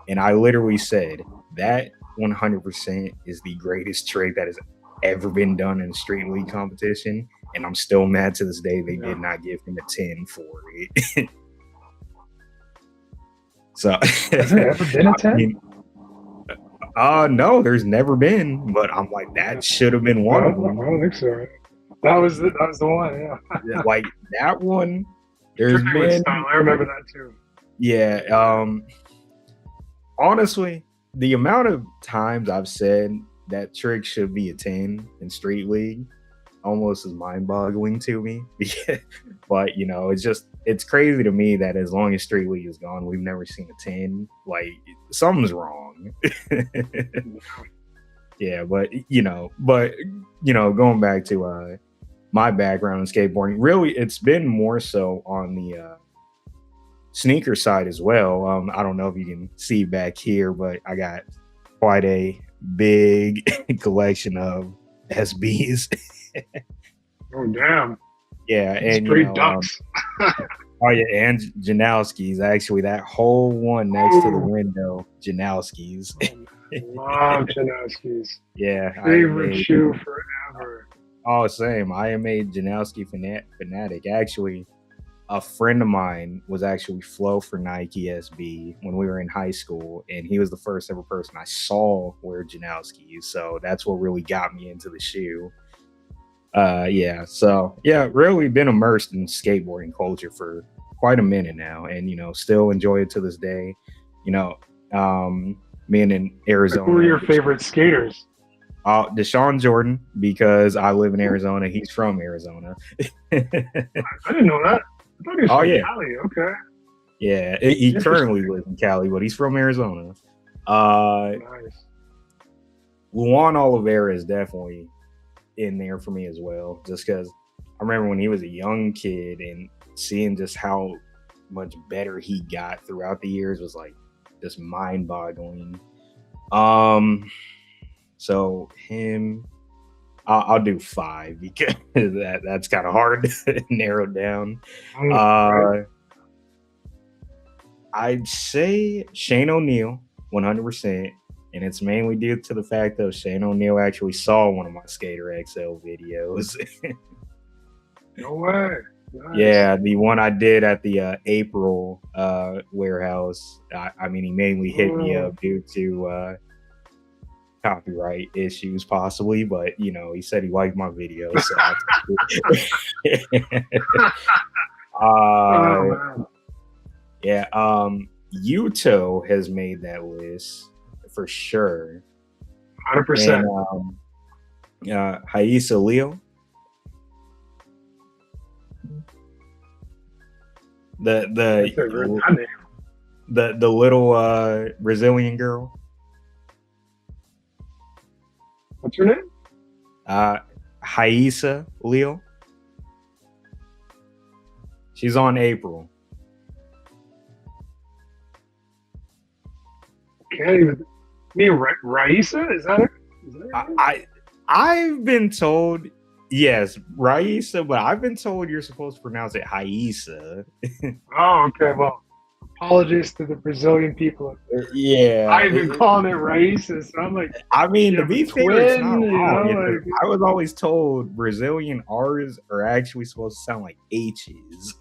And I literally said that 100% is the greatest trick that has ever been done in a street league competition. And I'm still mad to this day they yeah. did not give him a 10 for it. So, Has it ever been a I 10? mean, no, there's never been, but I'm like, Yeah. that should have been I one of don't, I them. don't think so. That was the one. Yeah. Like that one, there's Tripping with been, style. I remember that too. yeah. Honestly, the amount of times I've said that trick should be a 10 in Street League almost is mind boggling to me. But, it's crazy to me that as long as Street League is gone, we've never seen a 10. Like, something's wrong. Yeah, going back to my background in skateboarding, really, it's been more so on the sneaker side as well. I don't know if you can see back here, but I got quite a big collection of SBs. Oh damn! Yeah, and Straight ducks. oh yeah, and Janowski's actually that whole one next to the Oh, window, Janowski's. love Janowski's. Yeah, I am Favorite a shoe forever. same. I am a Janowski fanatic. Actually, a friend of mine was actually Flo for Nike SB when we were in high school, and he was the first ever person I saw wear Janowski. So that's what really got me into the shoe. Yeah. So yeah, really been immersed in skateboarding culture for quite a minute now, and still enjoy it to this day. You know, being in Like, who are Arizona, your favorite skaters? Deshaun Jordan, because I live in Arizona. He's from Arizona. I didn't know that. I thought he was Oh from yeah, Cali. Okay, yeah. He currently interesting. lives in Cali, but he's from Arizona. Uh, Nice. Luan Oliveira is definitely in there for me as well, just because I remember when he was a young kid and seeing just how much better he got throughout the years was like just mind boggling. Um, so him. I'll do 5 because that's kind of hard to narrow down. Right. Uh, I'd say Shane O'Neill, 100%. And it's mainly due to the fact that Shane O'Neill actually saw one of my Skater XL videos. No way. Nice. Yeah, the one I did at the April warehouse. I mean, he mainly hit me Oh, up due to copyright issues, possibly, but he said he liked my video, so I took it. oh uh, man. yeah, Yuto has made that list for sure, and 100%. Haisa Leo, the That's a good the name. the little Brazilian girl, What's your name? Haisa Leo. She's on April. Can't even. Me, Raisa? Is that it? Is that I, her name? I I've been told yes, Raisa, but I've been told you're supposed to pronounce it Haisa. Oh, okay. Well, apologies to the Brazilian people. Yeah, I've been calling it Raisa, so I'm like, I mean, you to have a be fair, it's not twin, you wrong. know, like, I was always told Brazilian R's are actually supposed to sound like H's.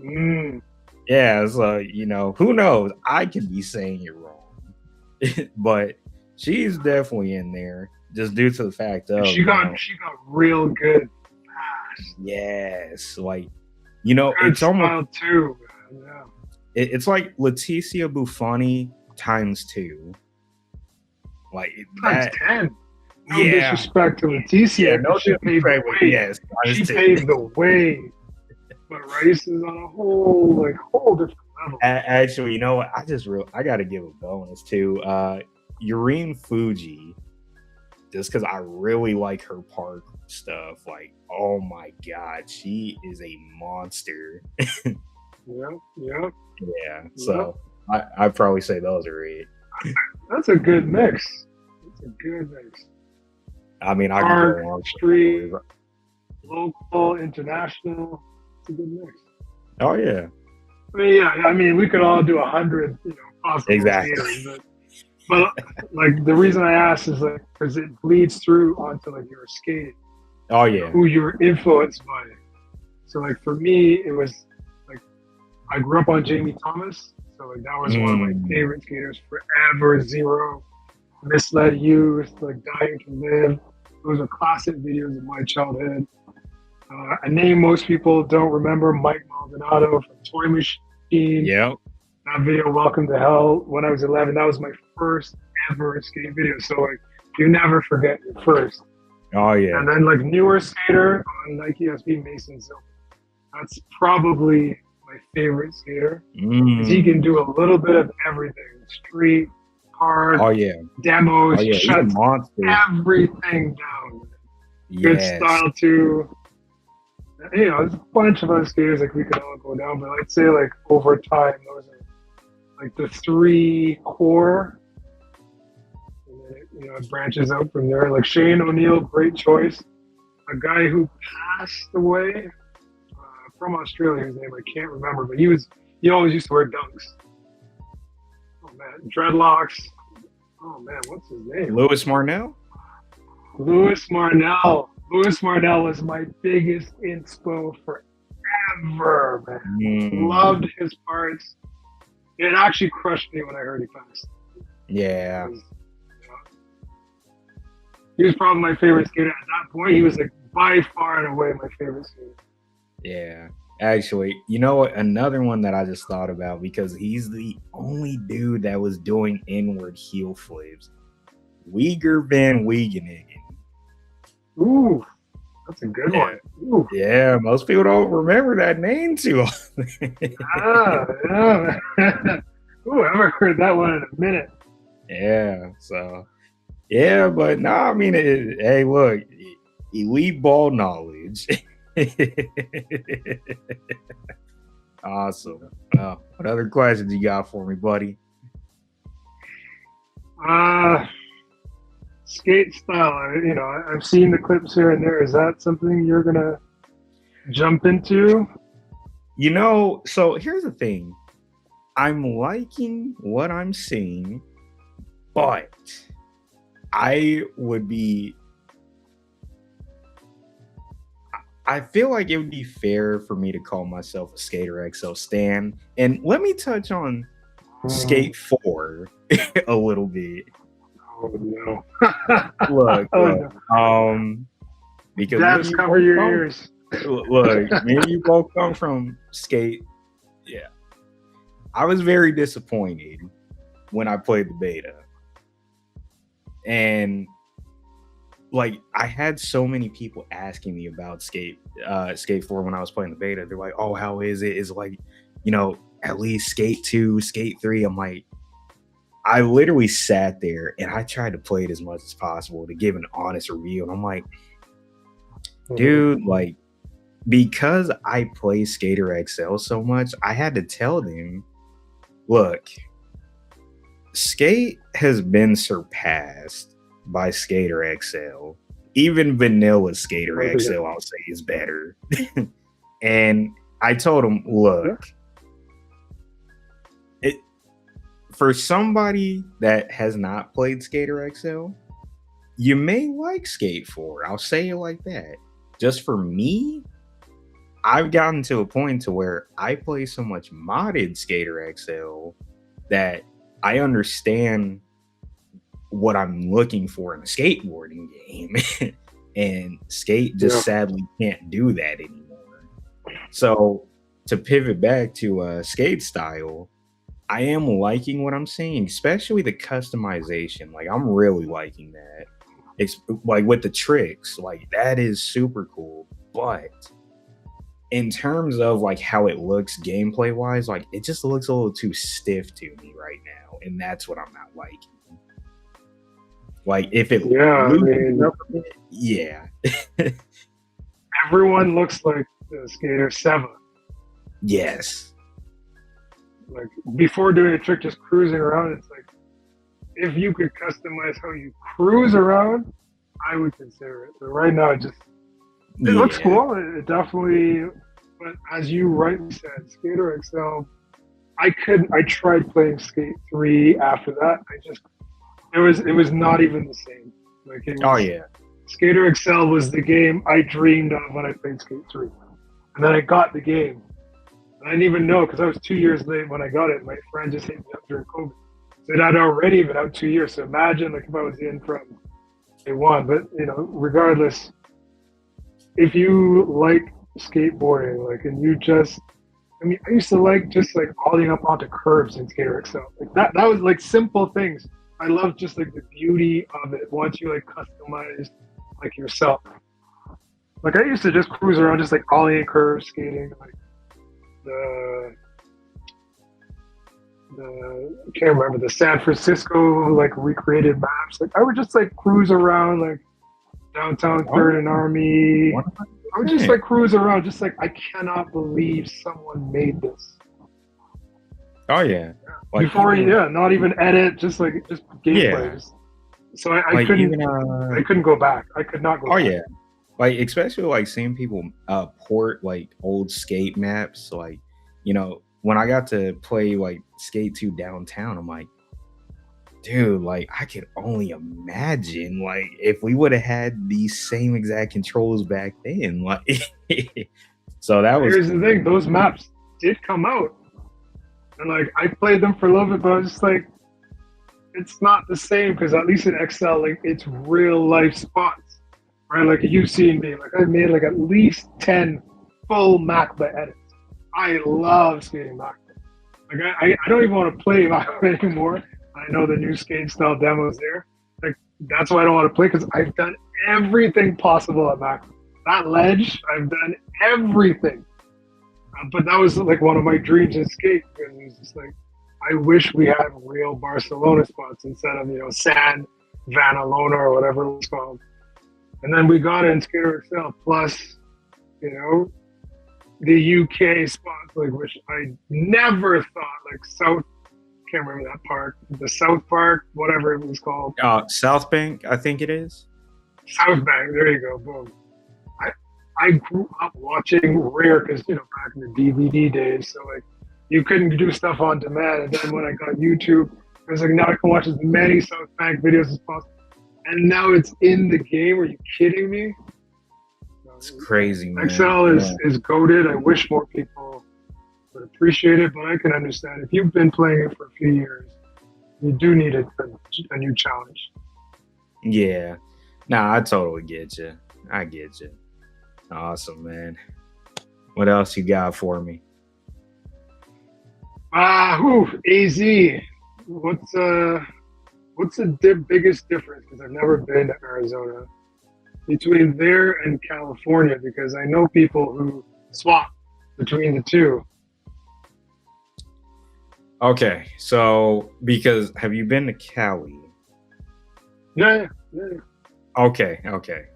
mm, Yeah, so who knows? I could be saying it wrong, but she's definitely in there just due to the fact of she got real good, yes, like good it's almost style too. Man. Yeah. it's like Leticia Buffoni times 2, like Times that. 10. No Yeah, disrespect to yeah, Leticia, no because she paved the disrespect, but way. yes, She times 10. paved the way. But Rice is on a whole different level. Actually, you know what? I got to give a bonus to Yurine Fuji, just because I really like her park stuff. Like, oh my god, she is a monster. Yeah, yeah, Yeah, yeah. so I'd probably say those are it. That's a good mix. That's a good mix. I mean, I could Park, go on. street, local, international. It's a good mix. Oh yeah, I mean, yeah. I mean, we could all do 100, possible exactly. skaters, but like the reason I asked is like because it bleeds through onto like your skating, Oh yeah. who you were influenced by. So like for me, it was like I grew up on Jamie Thomas, so like that was one of my favorite skaters forever. Zero, Misled Youth, like Dying to Live. Those are classic videos of my childhood. A name most people don't remember, Mike Maldonado from Toy Machine. Yep. That video, Welcome to Hell, when I was 11, that was my first ever skate video. So like, you never forget your first. Oh yeah. And then like newer skater on Nike SB, Mason Silver. That's probably my favorite skater. Because he can do a little bit of everything: street, park, Oh yeah. demos. Oh yeah. He's a Shuts monster. everything down. Good Yes. style too. There's a bunch of other skaters like we could all go down, but I'd say like over time, those are like the 3 core, and then it branches out from there. Like Shane O'Neill, great choice. A guy who passed away from Australia, whose name I can't remember, but he always used to wear dunks. Oh man, dreadlocks. Oh man, what's his name? Louis Marnell. Louis Marnell. Louis Marnell was my biggest inspo forever, man. Loved his parts. It actually crushed me when I heard he passed. Yeah. He was probably my favorite skater at that point. He was like by far and away my favorite skater. Yeah. Actually, you know what? Another one that I just thought about because he's the only dude that was doing inward heel flips. Uyghur Van Wegeningen. Ooh, that's a good one. Ooh. Yeah, most people don't remember that name too often. Yeah. Ooh, I haven't heard that one in a minute. Yeah, so yeah, but no, I mean, hey, look, elite ball knowledge. Awesome. Well, what other questions you got for me, buddy? skate style. I've seen the clips here and there. Is that something you're gonna jump into? So here's the thing. I'm liking what I'm seeing, but I would be I feel like it would be fair for me to call myself a Skater XL stan. And let me touch on Mm, Skate 4 a little bit. oh no! Look, Oh look. no! Because me and Devs, you cover both your come ears. look, me and you both come from skate. Yeah. I was very disappointed when I played the beta. And like I had so many people asking me about Skate 4 when I was playing the beta. They're like, "Oh, how is it? Is it like, at least Skate 2, Skate 3?" I'm like, I literally sat there and I tried to play it as much as possible to give an honest review. And I'm like, Mhm. dude, like because I play Skater XL so much, I had to tell them, look, Skate has been surpassed by Skater XL. Even vanilla Skater Oh, yeah. XL, I'll say, is better. And I told him, Yeah. look, it for somebody that has not played Skater XL, you may like Skate 4. I'll say it like that. Just for me, I've gotten to a point to where I play so much modded Skater XL that I understand what I'm looking for in a skateboarding game. And Skate Yeah. just sadly can't do that anymore. So to pivot back to Skate style, I am liking what I'm seeing, especially the customization. Like I'm really liking that. It's like with the tricks, like that is super cool. But in terms of like how it looks gameplay wise, like it just looks a little too stiff to me right now, and that's what I'm not liking. Like if it Yeah. I loosens mean, up a bit, yeah, everyone looks like the Skater 7. yes, Like before doing a trick, just cruising around. It's like if you could customize how you cruise around, I would consider it. But right now, it looks yeah, cool. It definitely. But as you rightly said, Skater XL. I couldn't. I tried playing Skate 3 after that. It was not even the same. Like it oh was yeah, Skater XL was the game I dreamed of when I played Skate 3. And then I got the game. And I didn't even know because I was 2 years late when I got it. My friend just hit me up during COVID. So it had already been out 2 years. So imagine like if I was in from day one. But regardless, if you like skateboarding, like and you just I used to like just like hauling up onto curbs in Skater XL. Like that was like simple things. I love just like the beauty of it once you like customize like yourself. Like I used to just cruise around just like ollie curves skating, like the I can't remember the San Francisco like recreated maps. Like I would just like cruise around like downtown Third and Army. I would just 100%. like cruise around, just like I cannot believe someone made this. Oh yeah, like Before, even yeah, not even edit, just gameplay. yeah, So I like couldn't even I couldn't go back. I could not go oh back. yeah, like especially like seeing people port like old skate maps. Like when I got to play like Skate 2 downtown, I'm like, dude, like I could only imagine like if we would have had these same exact controls back then. Like, so that But was here's the cool. thing: those maps did come out, and like I played them for a little bit, but I was just like, it's not the same because at least in Excel, like it's real life spots, right? Like you've seen me, like I've made like at least 10 full MacBa edits. I love skating MacBa. Like I don't even want to play MacBa anymore. I know the new skate style demos there. Like that's why I don't want to play because I've done everything possible at MacBa. That ledge, I've done everything. But that was like one of my dreams in skate because it was just like I wish we had real Barcelona spots instead of San Vanalona or whatever it was called. And then we got it in Skater XL plus you know the UK spots like which I never thought like South can't remember that park, the South Park, whatever it was called. South Bank, I think it is. South Bank. There you go. Boom. I I grew up watching Rare because back in the DVD days, so like you couldn't do stuff on demand. And then when I got YouTube, I was like, now I can watch as many South Bank videos as possible. And now it's in the game. Are you kidding me? It's crazy, man. XL is goated. I wish more people would appreciate it, but I can understand if you've been playing it for a few years, you do need a new challenge. Yeah. Nah, I totally get you. I get you. Awesome, man. What else you got for me? AZ. What's the biggest difference? Because I've never been to Arizona between there and California. Because I know people who swap between the two. Okay, so because have you been to Cali? Yeah. Okay.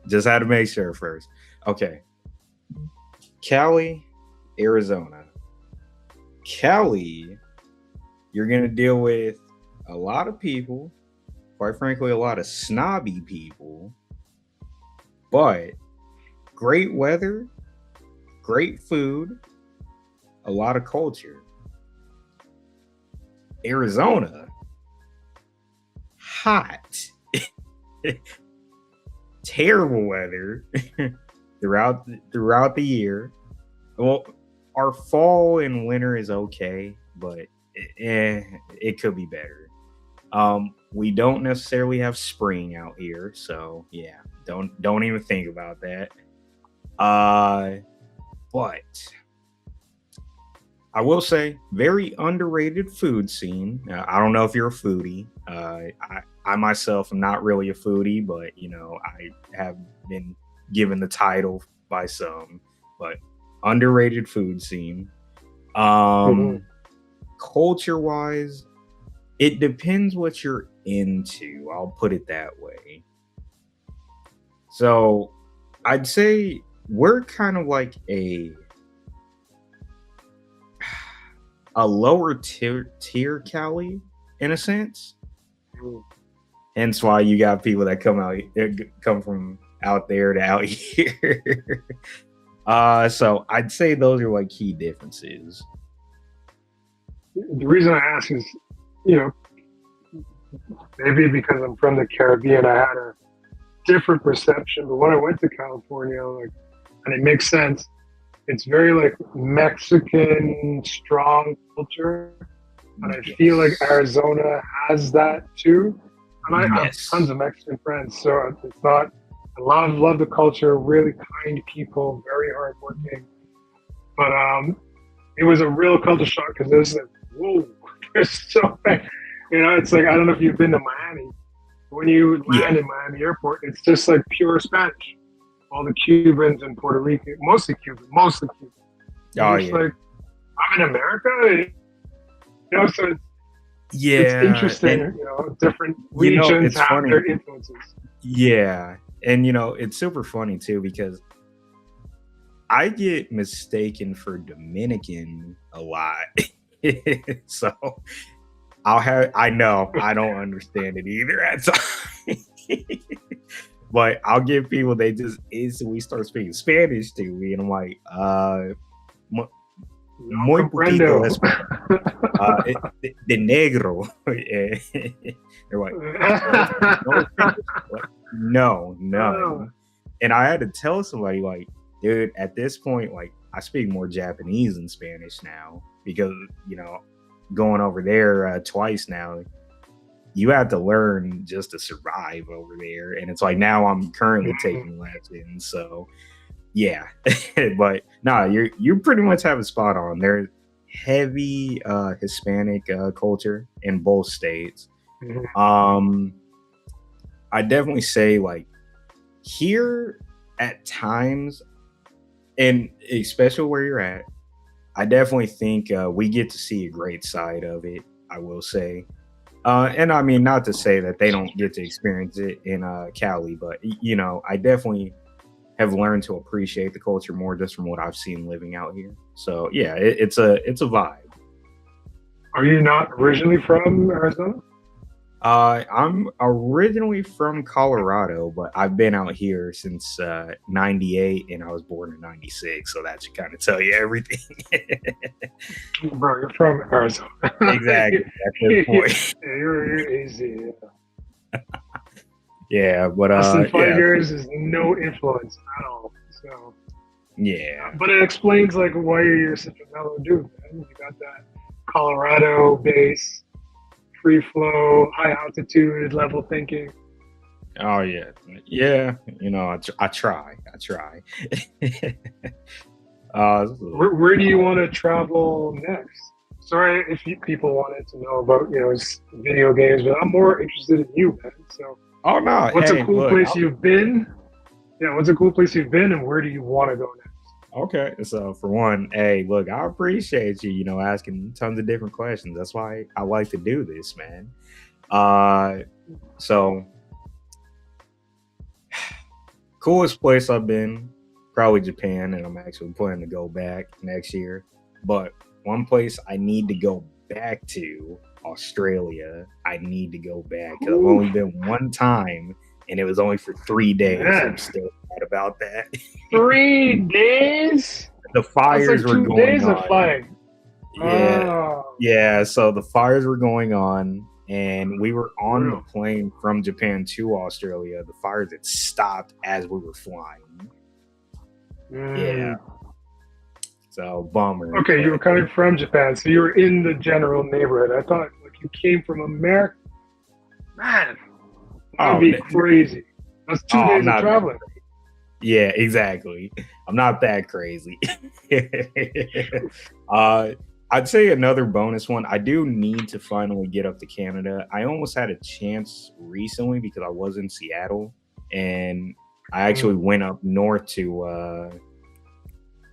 Just had to make sure first. Okay. Cali, Arizona. Cali, you're going to deal with a lot of people, quite frankly, a lot of snobby people, but great weather, great food, a lot of culture. Arizona, hot, terrible weather throughout the year. Well, our fall and winter is okay, but it could be better. We don't necessarily have spring out here, so yeah, don't even think about that. But I will say, very underrated food scene. I don't know if you're a foodie. I myself am not really a foodie, but I have been given the title by some. But underrated food scene. Culture-wise, it depends what you're into. I'll put it that way. So, I'd say we're kind of like a lower tier Cali in a sense. Hence why you got people that come from out there to out here. So I'd say those are like key differences. The reason I ask is, maybe because I'm from the Caribbean, I had a different perception. But when I went to California, and it makes sense, it's very like Mexican strong culture, and I feel like Arizona has that too. And I have tons of Mexican friends, so it's not. I love the culture, really kind people, very hardworking. But it was a real culture shock because there's like, whoa, there's so bad. It's like I don't know if you've been to Miami. When you land in Miami Airport, it's just like pure Spanish. All the Cubans and Puerto Rican, mostly Cuban. Oh, it's like I'm in America, so it's interesting. And, different regions have funny. Their influences. Yeah, and it's super funny too because I get mistaken for Dominican a lot. So I know I don't understand it either at times. But I'll give people, they just instantly start speaking Spanish to me, and I'm like, muy poquito de negro. They're like, no. And I had to tell somebody, like, dude, at this point, like, I speak more Japanese than Spanish now because, going over there twice now, you have to learn just to survive over there. And it's like now I'm currently taking lessons. So yeah. But you pretty much have a spot on. There's heavy Hispanic culture in both states. I definitely say like here at times, and especially where you're at, I definitely think we get to see a great side of it, I will say. And I mean, not to say that they don't get to experience it in Cali, but I definitely have learned to appreciate the culture more just from what I've seen living out here. So yeah, it's a vibe. Are you not originally from Arizona? I'm originally from Colorado, but I've been out here since '98, and I was born in '96, so that should kind of tell you everything. Bro, you're from Arizona. Exactly at this point. You're easy. Yeah. Yeah, but Less than five yeah, years is no influence at all. So, yeah. but it explains like why you're such a mellow dude, man. You got that Colorado base, free flow, high altitude, level thinking. Oh yeah, yeah. I try. I try. Where do you want to travel next? Sorry if people wanted to know about video games, but I'm more interested in you, man. So, oh no, what's a hey, cool look. place you've been? Yeah, what's a cool place you've been, and where do you want to go next? Okay, so for one, hey, look, I appreciate you, asking tons of different questions. That's why I like to do this, man. Uh, so coolest place I've been, probably Japan, and I'm actually planning to go back next year. But one place I need to go back to, Australia. I need to go back because I've only Ooh, been one time, and it was only for 3 days. I'm man, still mad about that. 3 days? The That's fires like were two going days of on. flying. Yeah, Oh, yeah. So the fires were going on, and we were on the brutal. plane from Japan to Australia. The fires had stopped as we were flying. Yeah, Mm. so bummer, Okay, you were but coming from Japan, so you were in the general neighborhood. I thought like you came from America. Man, that'd oh, be crazy. That's two I'm days of not that. traveling. Yeah, exactly. I'm not that crazy. uh, I'd say another bonus one. I do need to finally get up to Canada. I almost had a chance recently because I was in Seattle, and I actually Mm. went up north to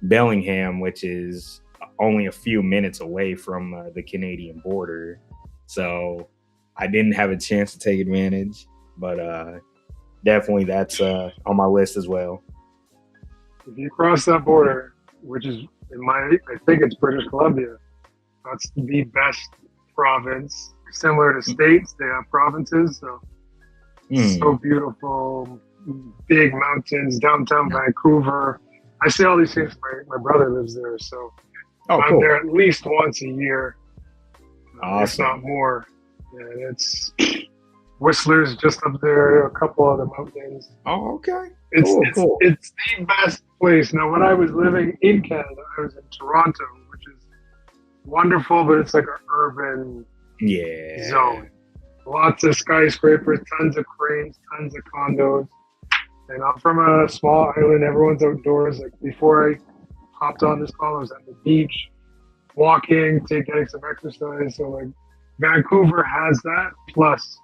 Bellingham, which is only a few minutes away from the Canadian border. So I didn't have a chance to take advantage, but definitely that's on my list as well. If you cross that border, which is I think it's British Columbia. That's the best province. Similar to states, they have provinces. So Hmm. beautiful, big mountains, downtown Vancouver. I say all these things. My brother lives there, so Oh, I'm there cool. at least once a year, if not Awesome. more. And it's Whistler's just up there, a couple other mountains. Oh, okay. It's Cool, it's cool. it's the best place. Now, when I was living in Canada, I was in Toronto, which is wonderful, but it's like an urban Yeah. zone. Lots of skyscrapers, tons of cranes, tons of condos. And I'm from a small island. Everyone's outdoors. Like before I hopped on this call, I was at the beach, walking, getting some exercise. So like Vancouver has that plus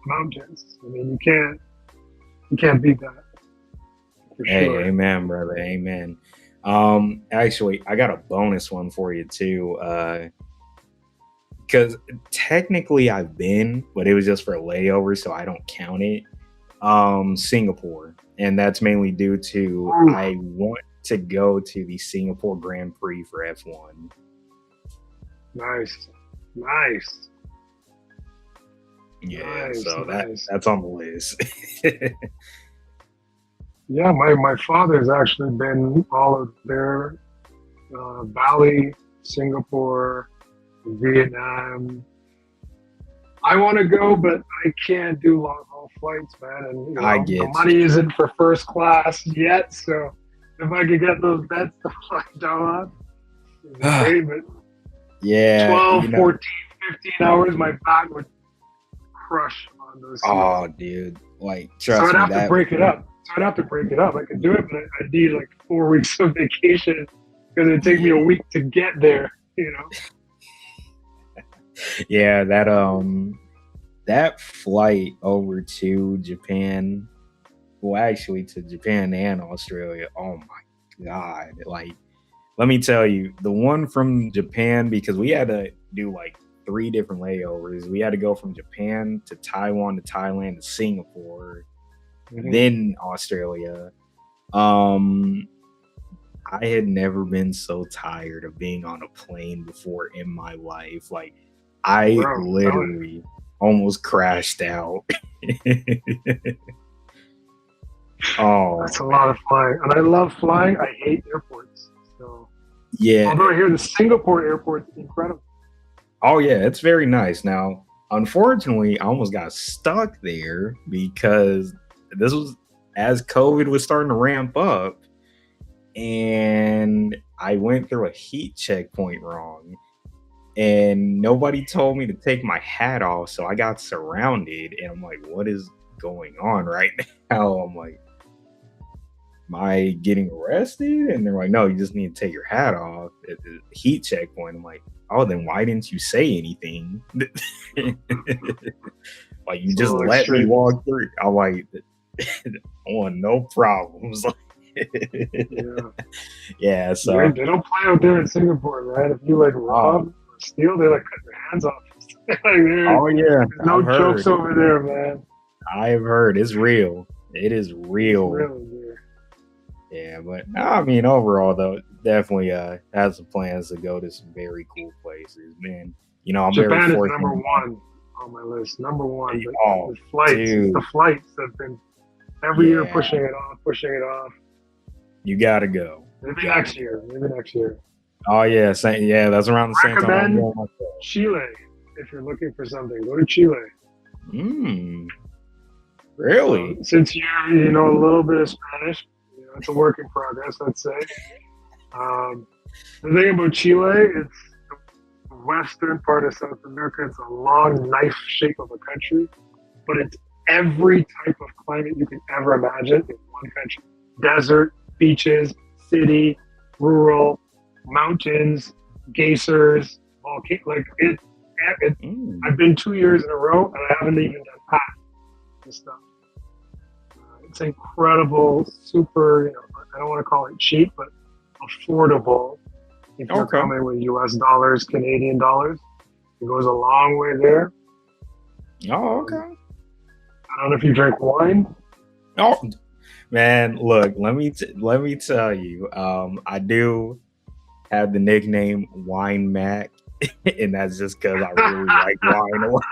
mountains. I mean, you can't beat that for Hey, sure. amen, brother. Amen. Actually, I got a bonus one for you too. Because technically I've been, but it was just for a layover, so I don't count it. Singapore, and that's mainly due to Ooh, I want to go to the Singapore Grand Prix for F1. nice, nice, Yeah, nice, so nice. that's on the list. Yeah, my father's actually been all of there, Bali, Singapore, Vietnam. I want to go, but I can't do long haul flights, man. And I the get you. money isn't for first class yet. So if I could get those bets to fly down, it'd be great. But Yeah, 12, 14, 15 hours, my back would crush on those seats. oh, dude, like So trust I'd me, have to that break it up. I could do it, but I'd need like 4 weeks of vacation because it'd take me a yeah, week to get there. You know. yeah, that flight over to Japan, well, actually to Japan and Australia. Oh my god! Like, let me tell you, the one from Japan, because we had to do like three different layovers. We had to go from Japan to Taiwan to Thailand to Singapore, Mm-hmm. then Australia. Um, I had never been so tired of being on a plane before in my life. Like I Bro, I'm telling you, literally almost crashed out. that's Oh a lot man. of flying. And I love flying. I hate airports. So, Yeah. although I hear the Singapore airport's incredible. Oh yeah, it's very nice. Now, unfortunately, I almost got stuck there because this was as COVID was starting to ramp up and I went through a heat checkpoint wrong and nobody told me to take my hat off, so I got surrounded and I'm like, what is going on right now? I'm like, am I getting arrested? And they're like, no, you just need to take your hat off at the heat checkpoint. I'm like, oh, then why didn't you say anything? Like, you just So let me extreme. walk through. I'm like, I want no problems. Yeah. Yeah, They so, don't play out there in Singapore, man. If you like rob oh, or steal, they like cut your hands off. Like, there's oh yeah, no I've jokes heard. over there, man. I've heard it's real. It is It's real. really there. Yeah, but no, I mean, overall though, definitely have some plans to go to some very cool places, man. You know, I'm very Japan is number fortunate. one on my list. Number one. Oh, The flights, the dude, flights have been every year yeah, pushing it off, pushing it off. you gotta go. You Maybe gotta next go. year. Maybe next year. Oh yeah, yeah, that's around the same time I'm Recommend going myself. Chile if you're looking for something. Go to Chile. Mm, really? Since you know a little bit of Spanish, you know, it's a work in progress, let's say. Um, the thing about Chile, it's the western part of South America. It's a long knife shape of a country, but it's every type of climate you can ever imagine in one country: desert, beaches, city, rural, mountains, geysers, volcano. Like it. Mm. I've been 2 years in a row, and I haven't even done half the stuff. It's incredible, super. You know, I don't want to call it cheap, but affordable. If you're Okay. coming with U.S. dollars, Canadian dollars, it goes a long way there. Oh, Um, okay. I don't know if you drink wine. Oh, man, look, let me tell you, I do have the nickname Wine Mac, and that's just because I really like wine a lot.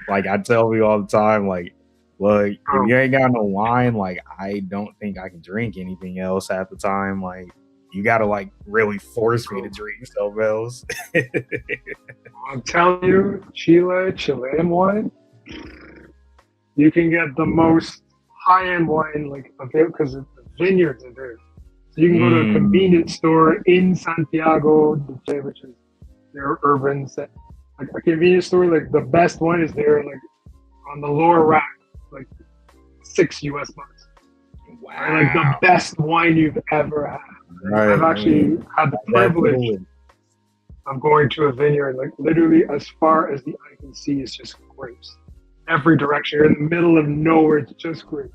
Like I tell you all the time, like, look, if Oh, you ain't got no wine, like I don't think I can drink anything else half the time. Like you gotta like really force me to bro, drink something else. I'm telling you, Chilean wine, you can get the most high-end wine like available because the vineyards are there. So you can go to a Mm. convenience store in Santiago, de Chile, which is their urban set. Like a convenience store, like the best one is there, like on the lower rack, like $6 US. Right? Like the Wow. best wine you've ever had. Right? I've Right. I mean, actually had the that privilege fluid. of going to a vineyard, like literally as far as the eye can see is just grapes. Every direction. You're in the middle of nowhere, it's just grapes.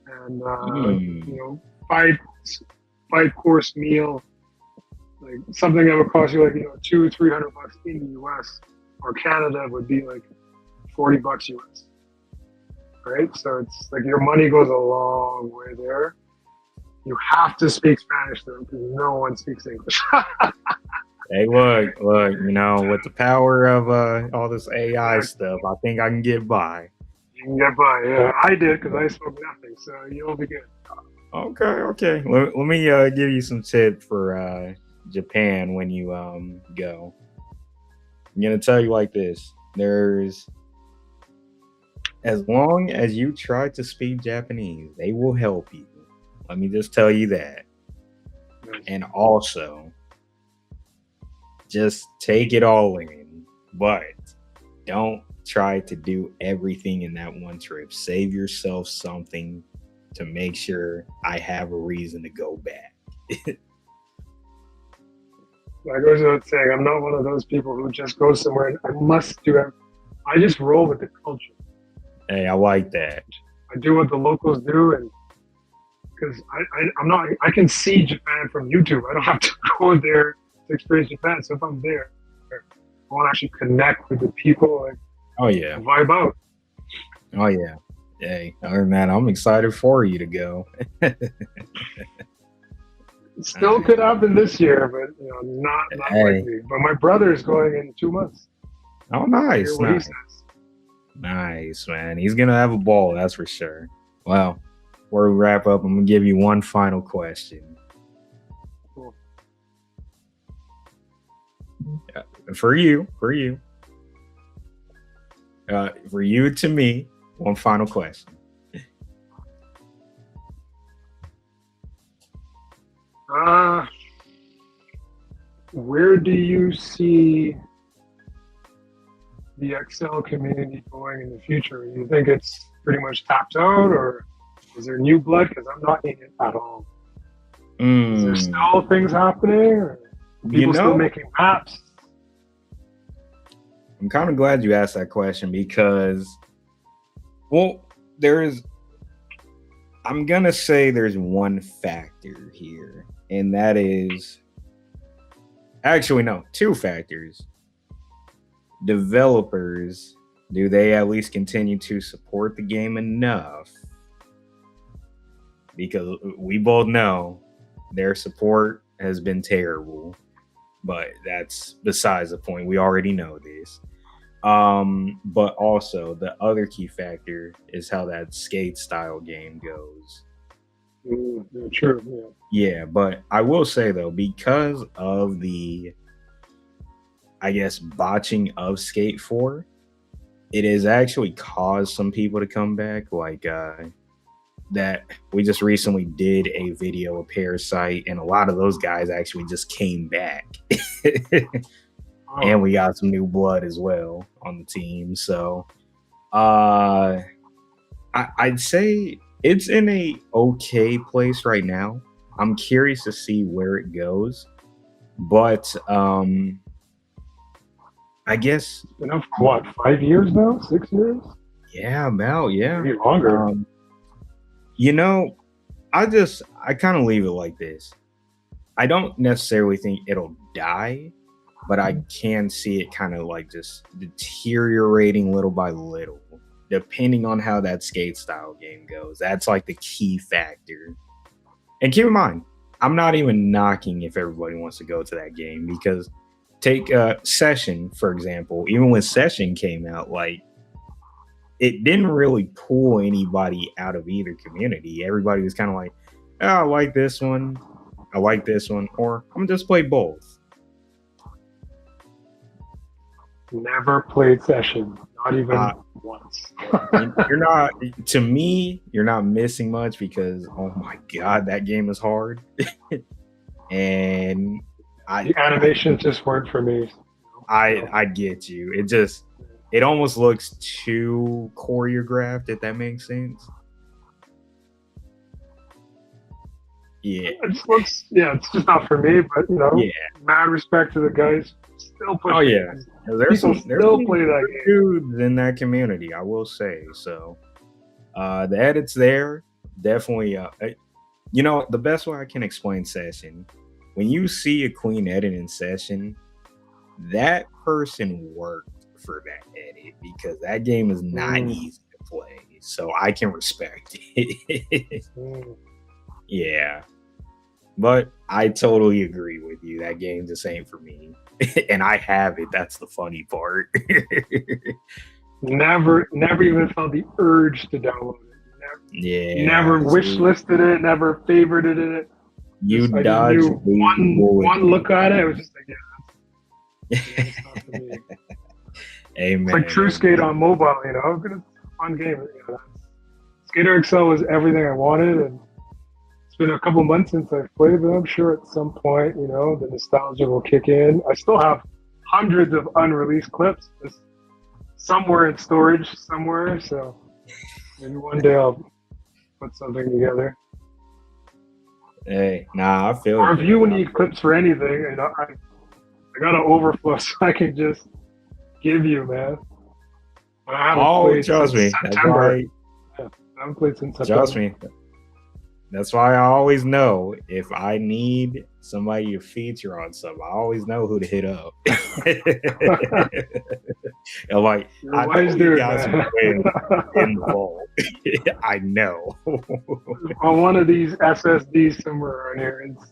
And you Mm. know, five course meal, like something that would cost you like, you know, 200-300 bucks in the US or Canada would be like $40 US. Right? So it's like your money goes a long way there. You have to speak Spanish though, because no one speaks English. Hey, look, you know, with the power of all this AI Yeah, stuff, I think I can get by. you can get by. Yeah, I did because I spoke nothing, so you'll be good. Okay, okay. Let me give you some tips for Japan when you go. I'm gonna tell you like this. There's as long as you try to speak Japanese, they will help you. Let me just tell you that. Nice. And also, just take it all in, but don't try to do everything in that one trip. Save yourself something to make sure I have a reason to go back. Like I was without saying, I'm not one of those people who just goes somewhere and I must do it. I just roll with the culture. Hey, I like that. I do what the locals do, and because I'm not, I can see Japan from YouTube. I don't have to go there to experience Japan. So if I'm there, I want to actually connect with the people, like Oh yeah. vibe out. Oh yeah. Hey, all right, man. I'm excited for you to go. Still could happen this year, but not Hey, likely. But my brother is going in 2 months. oh, I hear nice, what he nice, says. nice, man. He's gonna have a ball, that's for sure. Well, before we wrap up, I'm gonna give you one final question. Cool. For you, for you to me, one final question. Uh, where do you see the Excel community going in the future? You think it's pretty much tapped out, or is there new blood? Because I'm not in it at all. Is there still things happening? Or people still making maps? I'm kind of glad you asked that question because, well, I'm going to say there's one factor here, and that is actually, no, two factors. Developers, do they at least continue to support the game enough? Because we both know their support has been terrible, but that's besides the point. We already know this. But also the other key factor is how that skate style game goes. Yeah, true. Yeah, but I will say though, because of the, I guess, botching of Skate 4, it has actually caused some people to come back. Like that we just recently did a video of Parasite, and a lot of those guys actually just came back. And we got some new blood as well on the team. So I'd say it's in a okay place right now. I'm curious to see where it goes. But I guess It's been up for what, 5 years now? 6 years? Yeah, yeah. Maybe longer. I kind of leave it like this. I don't necessarily think it'll die, but I can see it kind of like just deteriorating little by little, depending on how that skate style game goes. That's like the key factor. And keep in mind, I'm not even knocking if everybody wants to go to that game, because take Session, for example. Even when Session came out, like, it didn't really pull anybody out of either community. Everybody was kind of like, oh, I like this one, or I'm gonna just play both. Never played Session, not even once. To me, you're not missing much, because oh my god, that game is hard. And the animations just weren't for me. I get you. It almost looks too choreographed, if that makes sense. Yeah. It's just not for me, but mad respect to the guys still pushing. Oh yeah. There's still play that game. Dudes in that community, I will say. So the edits there, definitely the best way I can explain Session, when you see a clean edit in Session, that person worked for that edit, because that game is not easy to play. So I can respect it. Yeah. But I totally agree with you. That game just ain't for me. And I have it. That's the funny part. Never even felt the urge to download it. Never wish listed it, never favorited it. You dodged one look at it. It was just like, it's not for me. Amen. It's like True Skate on mobile, fun game. Skater XL was everything I wanted, and it's been a couple months since I've played, but I'm sure at some point, the nostalgia will kick in. I still have hundreds of unreleased clips just somewhere in storage somewhere, so maybe one day I'll put something together. Hey, nah, I feel it. Or if you need clips for anything, I got an overflow, so I can just give you, man. But I haven't played trust me. September. I haven't played since September. Trust me. That's why I always know if I need somebody to feature on something, I always know who to hit up. And like, You're I a know wise you dude, got some man. clips in the vault. I know. On one of these SSDs somewhere around here, it's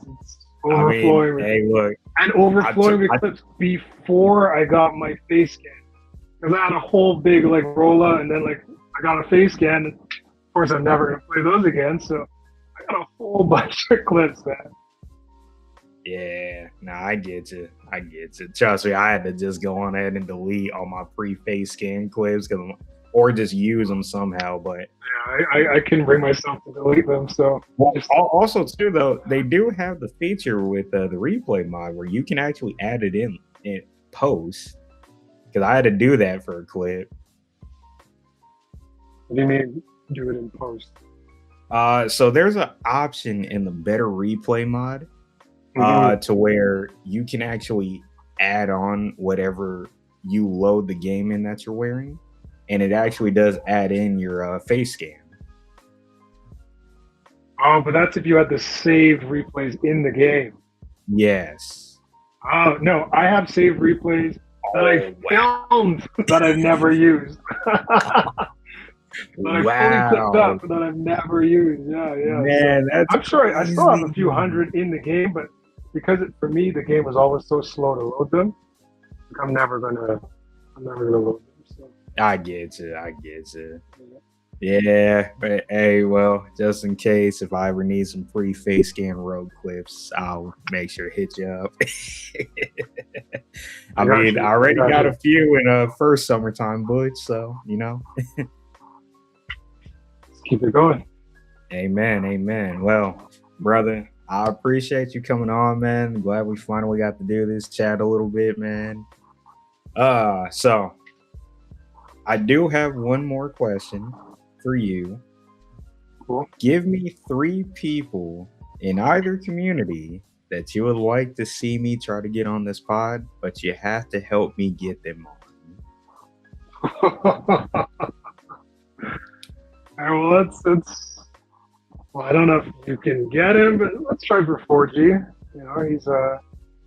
I mean, overflowing with hey, look, and overflowing with I clips before I got my face scan. Because I had a whole big like rolla, and then like I got a face scan. And of course, I'm never gonna play those again. So I got a whole bunch of clips, man. yeah, no, I get you. I get you. Trust me, I had to just go on ahead and delete all my pre-face scan clips or just use them somehow. But Yeah, I can bring myself to delete them. So well, just, also too though, they do have the feature with the replay mod where you can actually add it in post. Because I had to do that for a clip. what do you mean do it in post? So there's an option in the better replay mod to where you can actually add on whatever you load the game in that you're wearing, and it actually does add in your face scan. Oh, but that's if you had the saved replays in the game. Yes. Oh no, I have saved replays that I filmed that I've never used. That I fully clipped up that I've never used. Yeah, yeah. Man, so that's I'm sure I still have a crazy. few hundred in the game, but because for me the game was always so slow to load them, like I'm never gonna load them. So. I get you. I get you. Yeah, but hey, well, just in case if I ever need some free face scan Roke clips, I'll make sure to hit you up. I mean, I already got a few in first summertime butch, so you know. Let's keep it going. Amen, amen. Well, brother, I appreciate you coming on, man. Glad we finally got to do this, chat a little bit, man. So I do have one more question for you. Cool. Give me 3 people in either community that you would like to see me try to get on this pod, but you have to help me get them on. Well, well, I don't know if you can get him, but let's try for 4G. You know,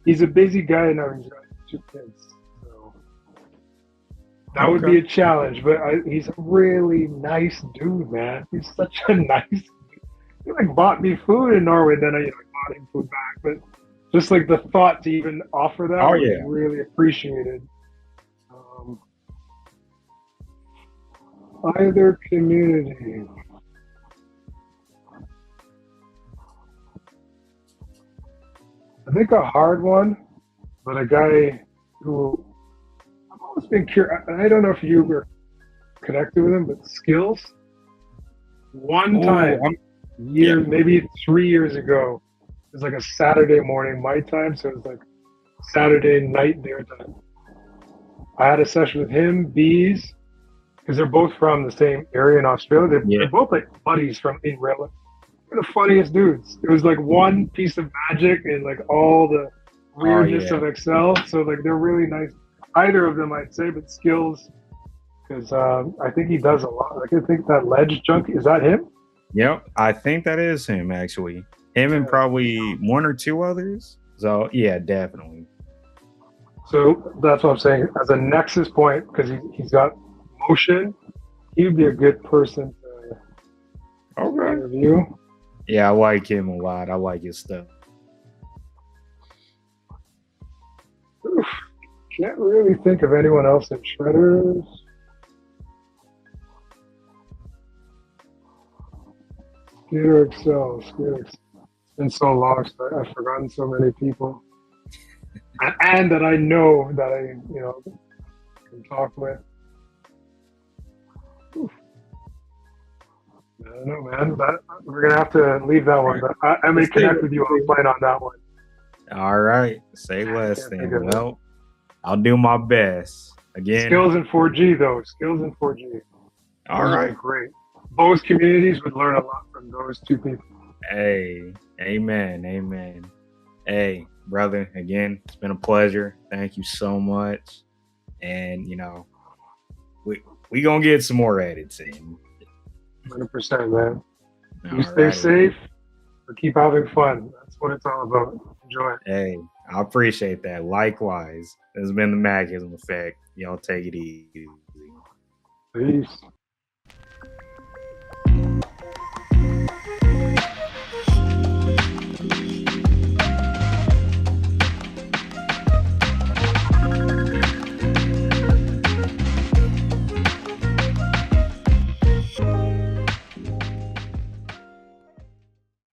he's a busy guy and he's got 2 kids, so that would be a challenge. But he's a really nice dude, man. He's such a nice. He like bought me food in Norway, then I bought him food back. But just like the thought to even offer that was really appreciated. Either community. I think a hard one, but a guy who I've always been curious. I don't know if you were connected with him, but Skills. One time, maybe 3 years ago, it was like a Saturday morning my time, so it was like Saturday night their time. I had a session with him, Bees, because they're both from the same area in Australia. They're both like buddies from in real. They're the funniest dudes. It was like one piece of magic and like all the weirdness of Excel. So like they're really nice. Either of them, I'd say, but Skills, because I think he does a lot. Like I think that ledge junk, is that him? Yep, I think that is him actually. Him and probably 1 or 2 others. So yeah, definitely. So that's what I'm saying. As a nexus point, because he's got motion, he would be a good person to interview. Yeah, I like him a lot. I like his stuff. Oof, can't really think of anyone else in Shredders. Skater Excel. It's been so long, so I've forgotten so many people. And that I know that I, can talk with. Oof. I don't know, man. We're gonna have to leave that one, but I may connect with you offline on that one. All right, say less then. Well, I'll do my best. Again, Skills in 4G though. Skills in 4G. All right, great. Both communities would learn a lot from those 2 people. Hey, amen. Hey, brother, again, it's been a pleasure. Thank you so much. And we gonna get some more edits in. 100%, man. You stay safe, but keep having fun. That's what it's all about. Enjoy it. Hey, I appreciate that. Likewise. It's been the Mackism effect. Y'all take it easy. Peace.